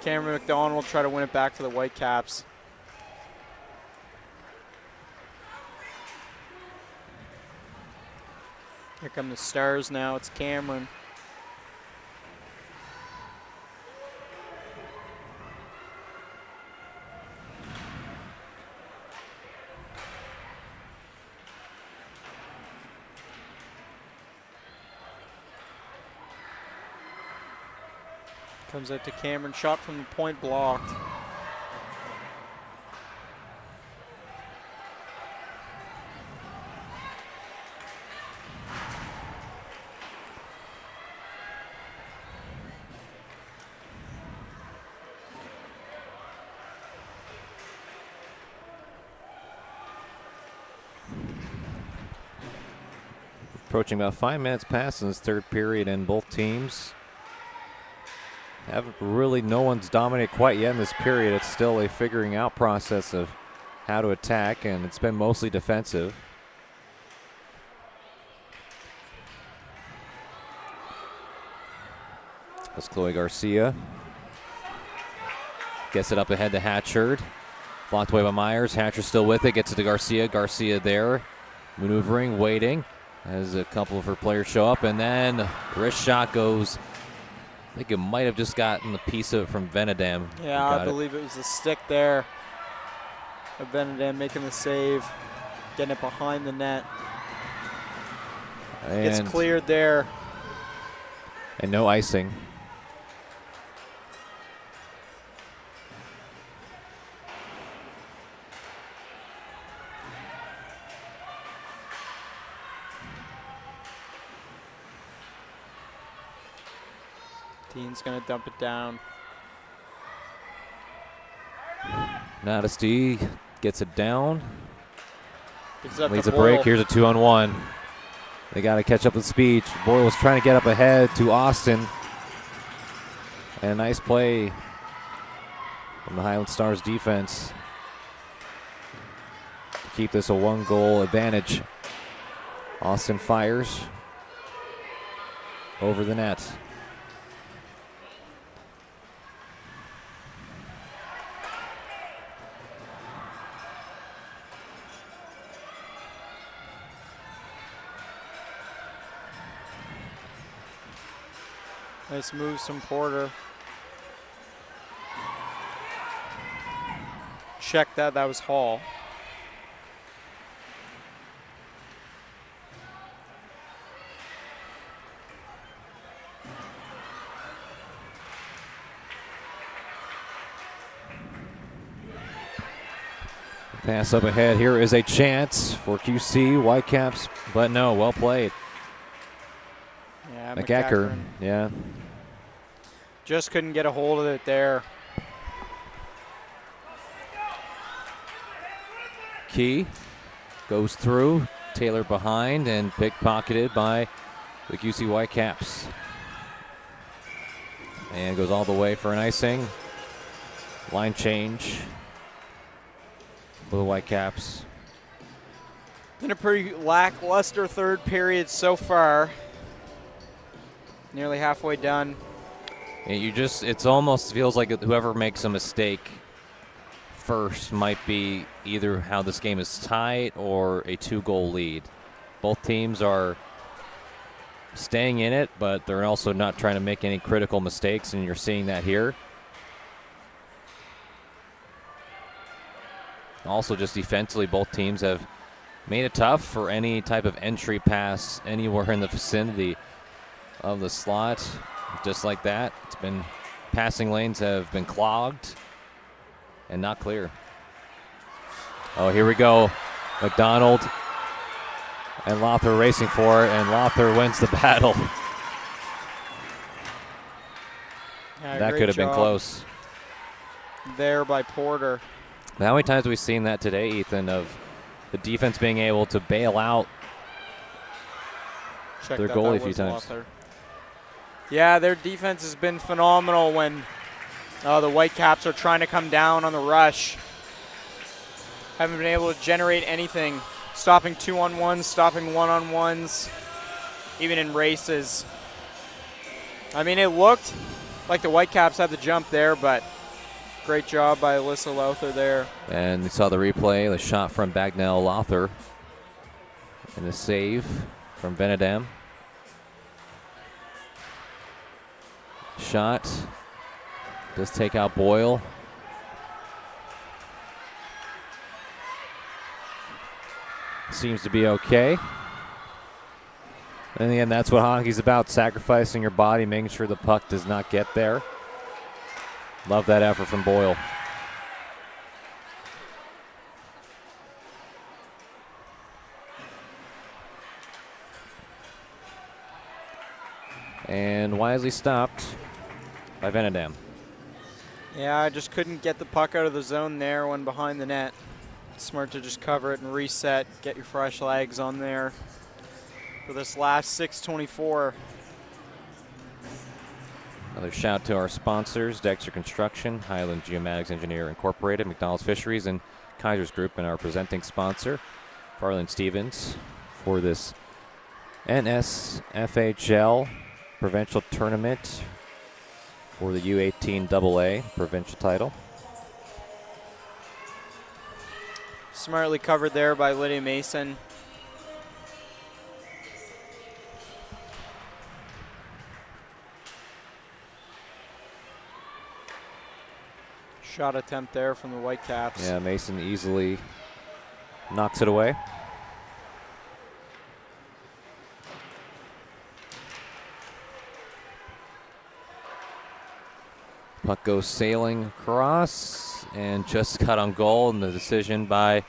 Cameron McDonald will try to win it back for the Whitecaps. Here come the Stars now. It's Cameron. Comes out to Cameron, shot from the point blocked. Approaching about 5 minutes past in this third period, and both teams haven't really, no one's dominated quite yet in this period. It's still a figuring out process of how to attack, and it's been mostly defensive. As Chloe Garcia gets it up ahead to Hatchard. Blocked away by Myers. Hatchard still with it, gets it to Garcia. Garcia there, maneuvering, waiting as a couple of her players show up, and then wrist shot goes. I think it might have just gotten a piece of it from Venedam. Yeah, I believe it was the stick there of Venedam making the save, getting it behind the net. And it's cleared there. And no icing. Dean's going to dump it down. Nadesty gets it down. Leads a break. Here's a 2-on-1. They got to catch up with speed. Boyle was trying to get up ahead to Austin. And a nice play from the Highland Stars defense to keep this a 1-goal advantage. Austin fires over the net. Nice moves from Porter. Check that. That was Hall. Pass up ahead. Here is a chance for QC Whitecaps, but no, well played. Yeah, McEacker, yeah. Just couldn't get a hold of it there. Key goes through, Taylor behind, and pickpocketed by the QC Whitecaps. And goes all the way for an icing. Line change for the Whitecaps. Been a pretty lackluster third period so far. Nearly halfway done. And it almost feels like whoever makes a mistake first might be either how this game is tied or a 2-goal lead. Both teams are staying in it, but they're also not trying to make any critical mistakes, and you're seeing that here. Also, just defensively, both teams have made it tough for any type of entry pass anywhere in the vicinity of the slot. Just like that, passing lanes have been clogged and not clear. Oh, here we go. McDonald and Lothar racing for it, and Lothar wins the battle. Yeah, that could have been close. There by Porter. How many times have we seen that today, Ethan, of the defense being able to bail out their goalie a few times? Lothar. Yeah, their defense has been phenomenal when the Whitecaps are trying to come down on the rush. Haven't been able to generate anything. Stopping 2-on-1s, stopping 1-on-1s, even in races. I mean, it looked like the Whitecaps had the jump there, but great job by Alyssa Lothar there. And we saw the replay, the shot from Bagnell Lothar, and the save from Benedam. Shot does take out Boyle. Seems to be okay. And again, that's what hockey's about, sacrificing your body, making sure the puck does not get there. Love that effort from Boyle. And wisely stopped by Benedam. Yeah, I just couldn't get the puck out of the zone there when behind the net. Smart to just cover it and reset, get your fresh legs on there for this last 6:24. Another shout to our sponsors, Dexter Construction, Highland Geomatics Engineer Incorporated, McDonald's Fisheries, and Kaiser's Group, and our presenting sponsor, Farland Stevens, for this NSFHL Provincial Tournament for the U18aa Provincial title. Smartly covered there by Lydia Mason. Shot attempt there from the Whitecaps. Yeah, Mason easily knocks it away. Puck goes sailing across and just cut on goal, and the decision by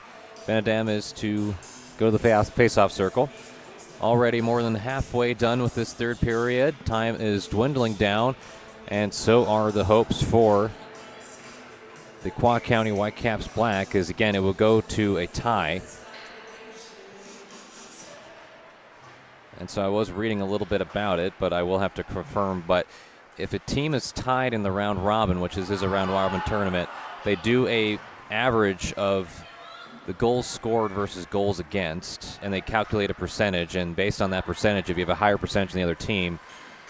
Benedam is to go to the face-off circle. Already more than halfway done with this third period. Time is dwindling down. And so are the hopes for the Quad County Whitecaps Black, as again, it will go to a tie. And so I was reading a little bit about it, but I will have to confirm. But if a team is tied in the round robin, which is a round robin tournament, they do a average of the goals scored versus goals against, and they calculate a percentage. And based on that percentage, if you have a higher percentage than the other team,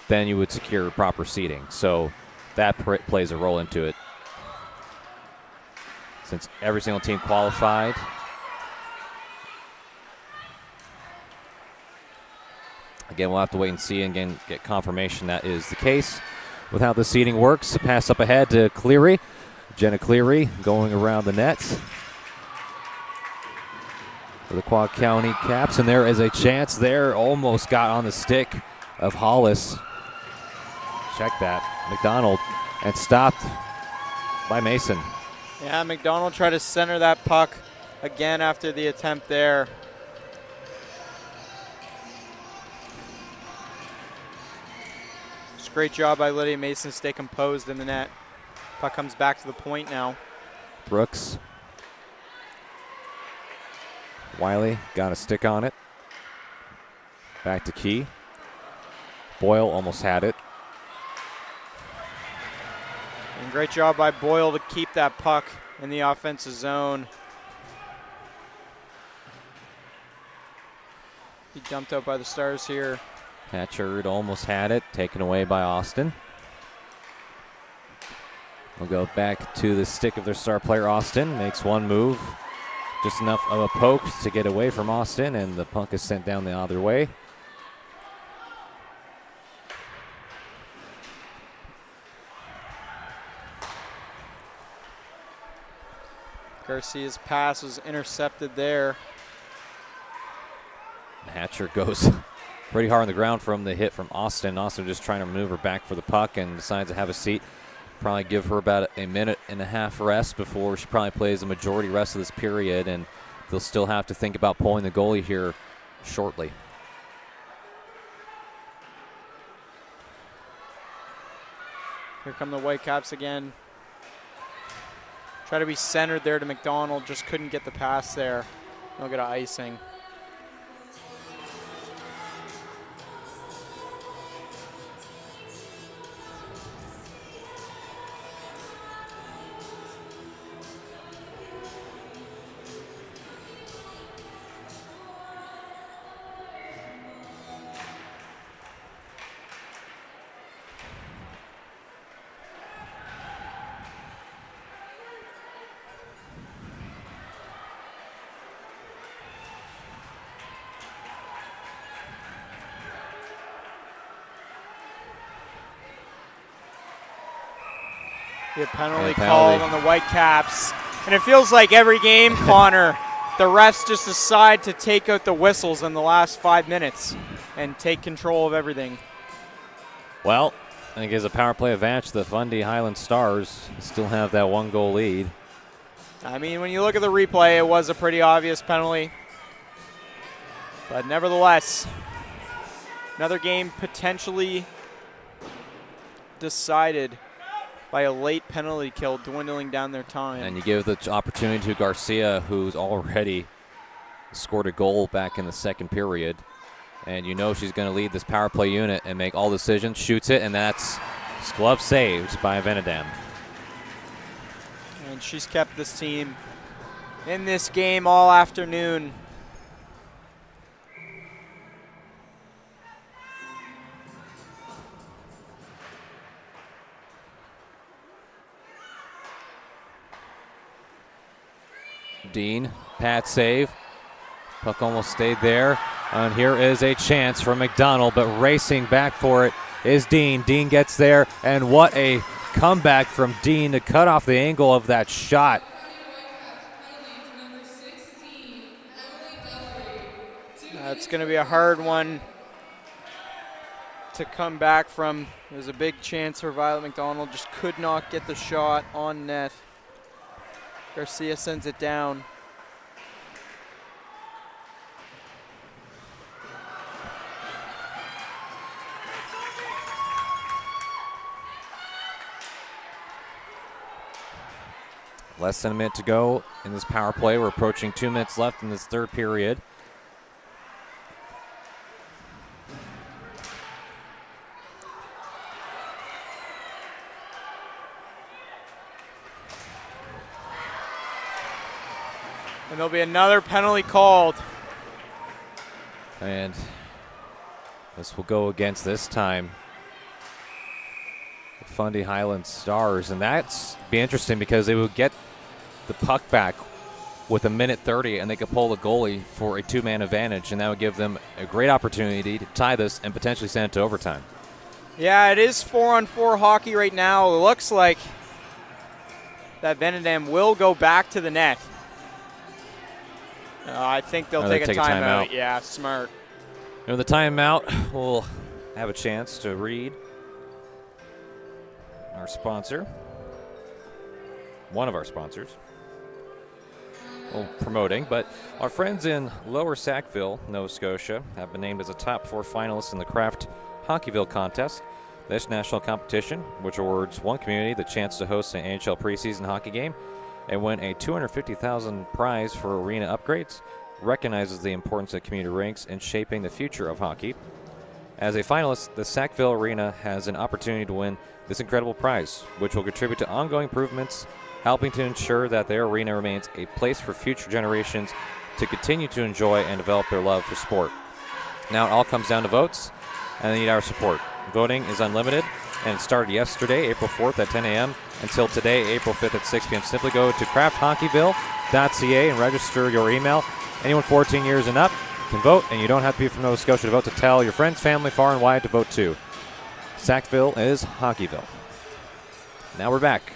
then you would secure proper seeding. So that plays a role into it. Since every single team qualified. Again, we'll have to wait and see and again get confirmation that is the case with how the seeding works. A pass up ahead to Cleary. Jenna Cleary going around the net for the Quad County Caps, and there is a chance there. Almost got on the stick of Hollis. Check that. McDonald, and stopped by Mason. Yeah, McDonald tried to center that puck again after the attempt there. It's a great job by Lydia Mason to stay composed in the net. Puck comes back to the point now. Brooks. Wiley got a stick on it. Back to Key. Boyle almost had it. And great job by Boyle to keep that puck in the offensive zone. He dumped out by the Stars here. Hatchard almost had it, taken away by Austin. We'll go back to the stick of their star player, Austin. Makes one move. Just enough of a poke to get away from Austin, and the puck is sent down the other way. Garcia's pass was intercepted there. Hatcher goes pretty hard on the ground from the hit from Austin. Austin just trying to maneuver back for the puck and decides to have a seat. Probably give her about a minute and a half rest before she probably plays the majority rest of this period, and they'll still have to think about pulling the goalie here shortly. Here come the Whitecaps again. Try to be centered there to McDonald, just couldn't get the pass there. They'll get an icing. The penalty called on the Whitecaps. And it feels like every game, Connor, the refs just decide to take out the whistles in the last 5 minutes and take control of everything. Well, I think as a power play advantage, the Fundy Highland Stars still have that 1-goal lead. I mean, when you look at the replay, it was a pretty obvious penalty. But nevertheless, another game potentially decided by a late penalty kill, dwindling down their time. And you give the opportunity to Garcia, who's already scored a goal back in the second period. And you know she's going to lead this power play unit and make all decisions, shoots it, and that's glove saved by Venedam. And she's kept this team in this game all afternoon. Dean, pat save. Puck almost stayed there. And here is a chance for McDonald, but racing back for it is Dean. Dean gets there, and what a comeback from Dean to cut off the angle of that shot. It's going to be a hard one to come back from. There's a big chance for Violet McDonald, just could not get the shot on net. Garcia sends it down. Less than a minute to go in this power play. We're approaching 2 minutes left in this third period. And there'll be another penalty called. And this will go against, this time, the Fundy Highland Stars. And that's be interesting because they would get the puck back with 1:30 and they could pull the goalie for a two-man advantage, and that would give them a great opportunity to tie this and potentially send it to overtime. Yeah, it is 4-on-4 hockey right now. It looks like that Venedam will go back to the net. I think they'll take a timeout. Yeah, smart. And with the timeout, we'll have a chance to read our sponsor, one of our sponsors. Well, promoting, but our friends in Lower Sackville, Nova Scotia, have been named as a top 4 finalists in the Kraft Hockeyville contest. This national competition, which awards one community the chance to host an NHL preseason hockey game and win a $250,000 prize for arena upgrades, recognizes the importance of community rinks in shaping the future of hockey. As a finalist, the Sackville Arena has an opportunity to win this incredible prize, which will contribute to ongoing improvements, helping to ensure that their arena remains a place for future generations to continue to enjoy and develop their love for sport. Now it all comes down to votes, and they need our support. Voting is unlimited, and it started yesterday, April 4th at 10 a.m. until today, April 5th at 6 p.m. Simply go to krafthockeyville.ca and register your email. Anyone 14 years and up can vote, and you don't have to be from Nova Scotia to vote. To tell your friends, family, far and wide to vote too. Sackville is Hockeyville. Now we're back.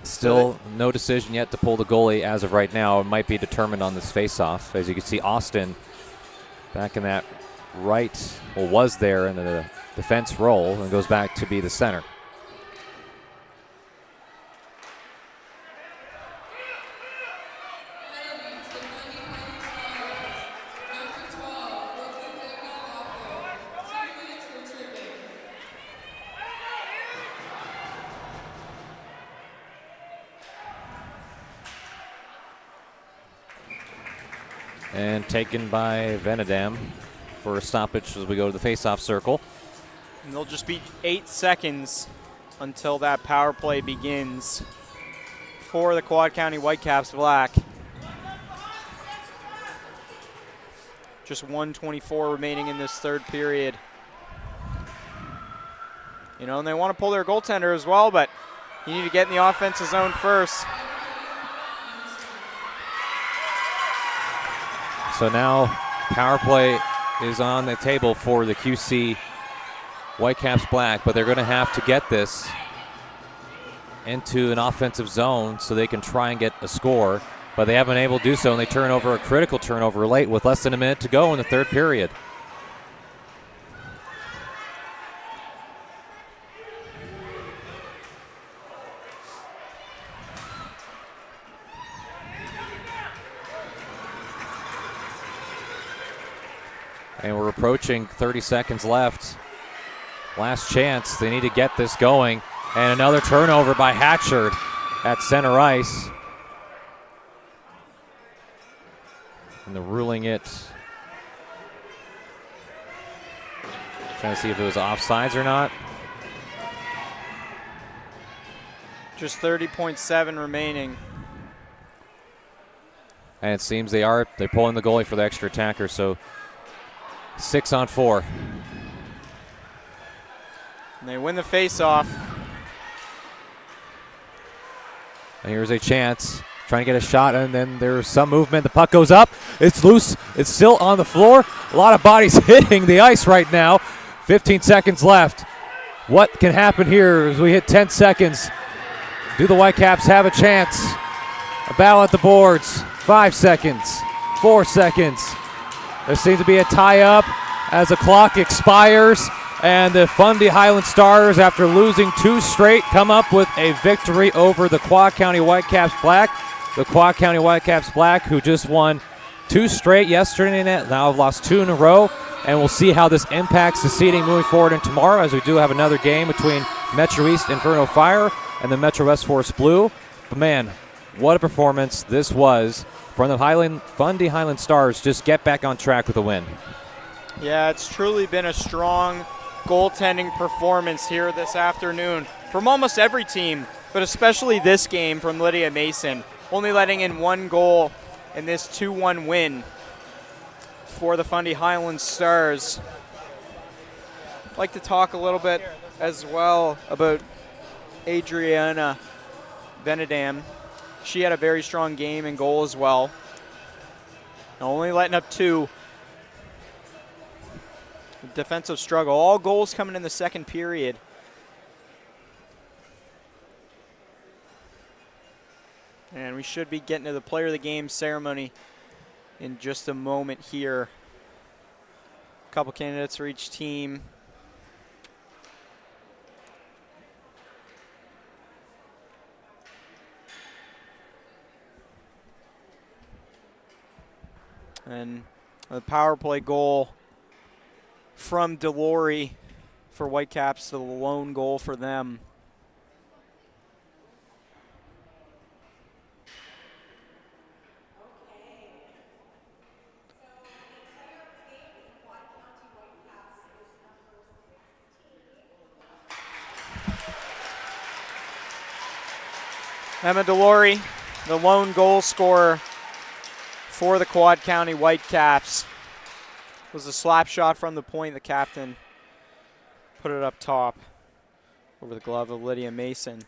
Still no decision yet to pull the goalie as of right now. It might be determined on this face-off. As you can see, Austin back in that right, well, was there in the defense role and goes back to be the center. And taken by Venedam for a stoppage as we go to the face-off circle. And they'll just be 8 seconds until that power play begins for the Quad County Whitecaps Black. Just 1:24 remaining in this third period. You know, and they want to pull their goaltender as well, but you need to get in the offensive zone first. So now power play is on the table for the QC Whitecaps Black, but they're going to have to get this into an offensive zone so they can try and get a score, but they haven't been able to do so, and they turn over a critical turnover late with less than a minute to go in the third period. And we're approaching 30 seconds left. Last chance. They need to get this going. And another turnover by Hatchard at center ice. And they're ruling it. Trying to see if it was offsides or not. Just 30.7 remaining. And it seems they're pulling the goalie for the extra attacker, so 6-on-4. And they win the face-off. And here's a chance. Trying to get a shot, and then there's some movement. The puck goes up. It's loose. It's still on the floor. A lot of bodies hitting the ice right now. 15 seconds left. What can happen here as we hit 10 seconds? Do the Whitecaps have a chance? A battle at the boards. 5 seconds. 4 seconds. There seems to be a tie-up as the clock expires, and the Fundy Highland Stars, after losing 2 straight, come up with a victory over the Quad County Whitecaps Black. The Quad County Whitecaps Black, who just won 2 straight yesterday, now have lost 2 in a row. and we'll see how this impacts the seeding moving forward in tomorrow, as we do have another game between Metro East Inferno Fire and the Metro West Forest Blue. But man, what a performance this was from the Fundy Highland Stars. Just get back on track with a win. Yeah, it's truly been a strong goaltending performance here this afternoon from almost every team, but especially this game from Lydia Mason, only letting in 1 goal in this 2-1 win for the Fundy Highland Stars. I'd like to talk a little bit as well about Adriana Benedam. She had a very strong game in goal as well, only letting up 2. Defensive struggle. All goals coming in the second period. And we should be getting to the player of the game ceremony in just a moment here. A couple candidates for each team. And the power play goal from Delory for Whitecaps, the lone goal for them. Emma Delory, the lone goal scorer for the Quad County Whitecaps. Was a slap shot from the point. The captain put it up top over the glove of Lydia Mason.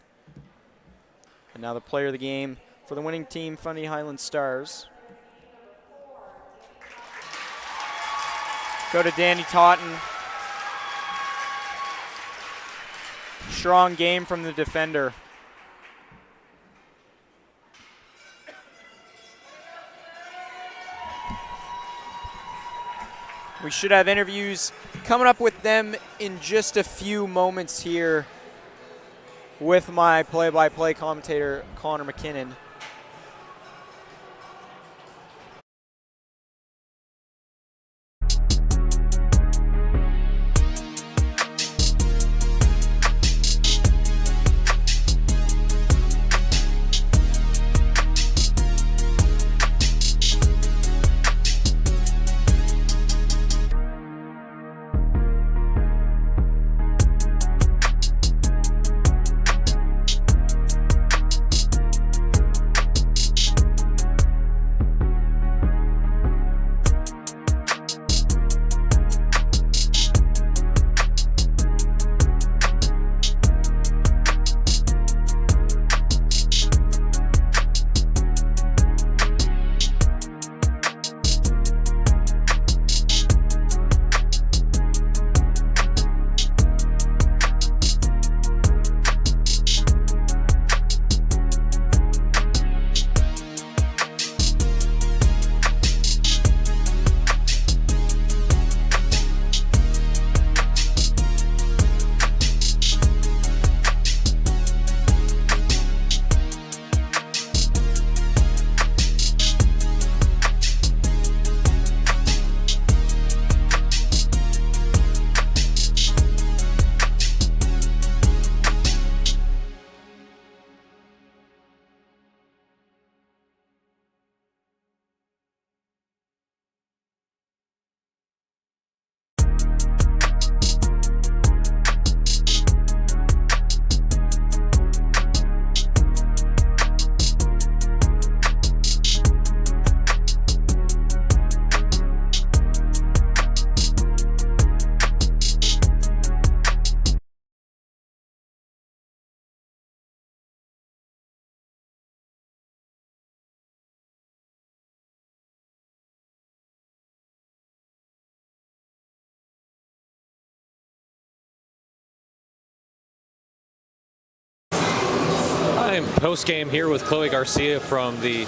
And now the player of the game for the winning team, Fundy Highland Stars. Go to Danny Totten. Strong game from the defender. We should have interviews coming up with them in just a few moments here with my play-by-play commentator, Connor McKinnon. I'm post-game here with Chloe Garcia from the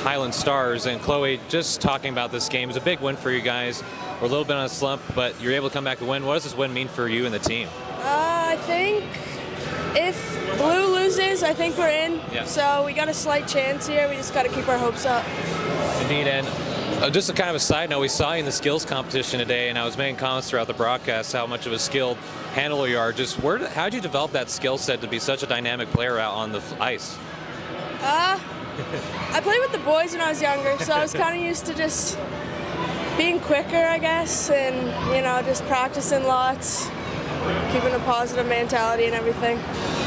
Highland Stars. And Chloe, just talking about this game, it was a big win for you guys. We're a little bit on a slump, but you're able to come back and win. What does this win mean for you and the team? I think if Blue loses, I think we're in. Yeah. So we got a slight chance here. We just got to keep our hopes up. Indeed, and Just a kind of a side note, we saw you in the skills competition today, and I was making comments throughout the broadcast how much of a skilled handler you are. Just how did you develop that skill set to be such a dynamic player out on the ice? I played with the boys when I was younger, so I was kind of used to just being quicker, I guess, and just practicing lots, keeping a positive mentality and everything.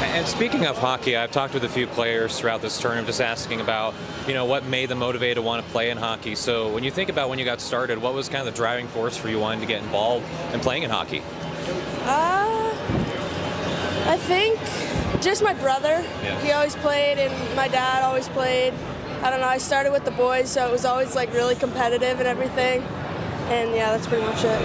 And speaking of hockey, I've talked with a few players throughout this tournament just asking about, what made them motivated to want to play in hockey. So when you think about when you got started, what was kind of the driving force for you wanting to get involved in playing in hockey? I think just my brother. Yeah. He always played, and my dad always played. I don't know, I started with the boys, so it was always like really competitive and everything. And yeah, that's pretty much it.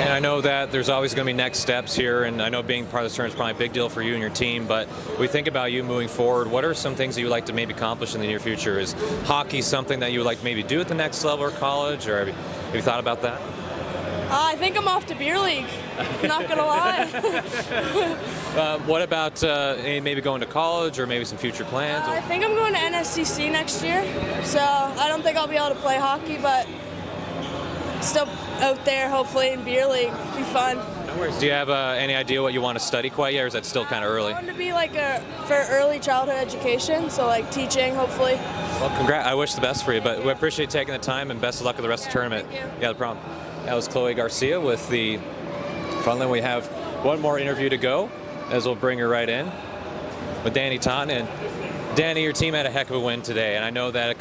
And I know that there's always going to be next steps here, and I know being part of this tournament is probably a big deal for you and your team, but we think about you moving forward. What are some things that you would like to maybe accomplish in the near future? Is hockey something that you would like to maybe do at the next level or college, or have you thought about that? I think I'm off to beer league. I'm not gonna lie. What about maybe going to college or maybe some future plans? I think I'm going to NSCC next year, so I don't think I'll be able to play hockey, but still out there hopefully in beer league. It'll be fun. No worries. Do you have any idea what you want to study quite yet, or is that still kind of early? I want to be for early childhood education, so like teaching hopefully. Well, congrats. I wish the best for you, but we appreciate taking the time, and best of luck with the rest of the tournament. Thank you. Yeah, no problem. That was Chloe Garcia with the Finally, we have one more interview to go, as we'll bring her right in with Danny Totten. And Danny, your team had a heck of a win today, and I know that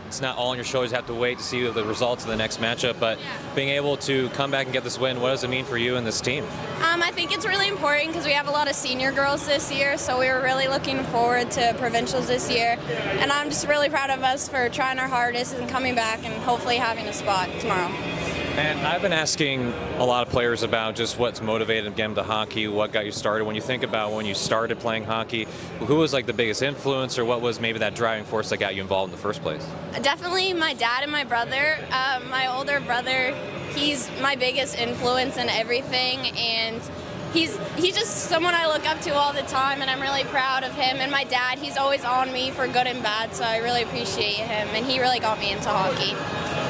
it's not all on your shoulders. You have to wait to see the results of the next matchup, but being able to come back and get this win, what does it mean for you and this team? I think it's really important because we have a lot of senior girls this year, so we were really looking forward to provincials this year, and I'm just really proud of us for trying our hardest and coming back and hopefully having a spot tomorrow. And I've been asking a lot of players about just what's motivated them to hockey, what got you started. When you think about when you started playing hockey, who was like the biggest influence, or what was maybe that driving force that got you involved in the first place? Definitely my dad and my brother. My older brother, he's my biggest influence in everything, and he's just someone I look up to all the time, and I'm really proud of him. And my dad, he's always on me for good and bad, so I really appreciate him, and he really got me into hockey.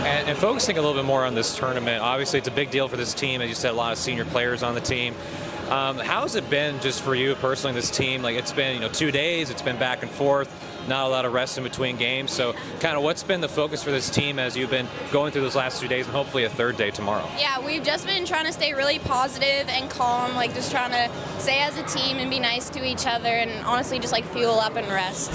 And focusing a little bit more on this tournament, obviously it's a big deal for this team. As you said, a lot of senior players on the team. How's it been just for you personally, this team? Like, it's been 2 days, it's been back and forth, not a lot of rest in between games. So kind of what's been the focus for this team as you've been going through those last 2 days and hopefully a third day tomorrow? Yeah, we've just been trying to stay really positive and calm, like just trying to stay as a team and be nice to each other, and honestly just like fuel up and rest.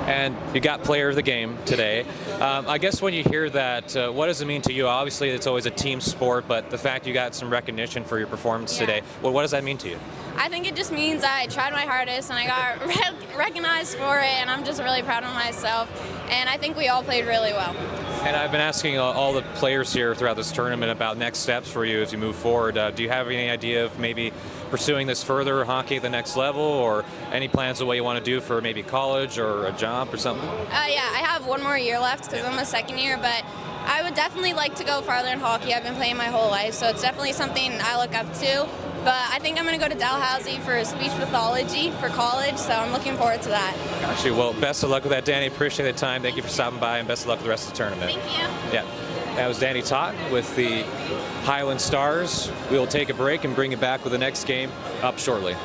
And you got player of the game today. I guess when you hear that, what does it mean to you? Obviously, it's always a team sport, but the fact you got some recognition for your performance today, well, what does that mean to you? I think it just means I tried my hardest and I got recognized for it, and I'm just really proud of myself. And I think we all played really well. And I've been asking all the players here throughout this tournament about next steps for you as you move forward. Do you have any idea of maybe pursuing this further, hockey at the next level, or any plans of what you want to do for maybe college or a job or something? Yeah, I have one more year left because I'm a second year, but I would definitely like to go farther in hockey. I've been playing my whole life, so it's definitely something I look up to. But I think I'm going to go to Dalhousie for speech pathology for college, so I'm looking forward to that. Gotcha. Well, best of luck with that, Danny. Appreciate the time. Thank you for stopping by, and best of luck with the rest of the tournament. Thank you. Yeah. That was Danny Totten with the Highland Stars. We will take a break and bring you back with the next game up shortly.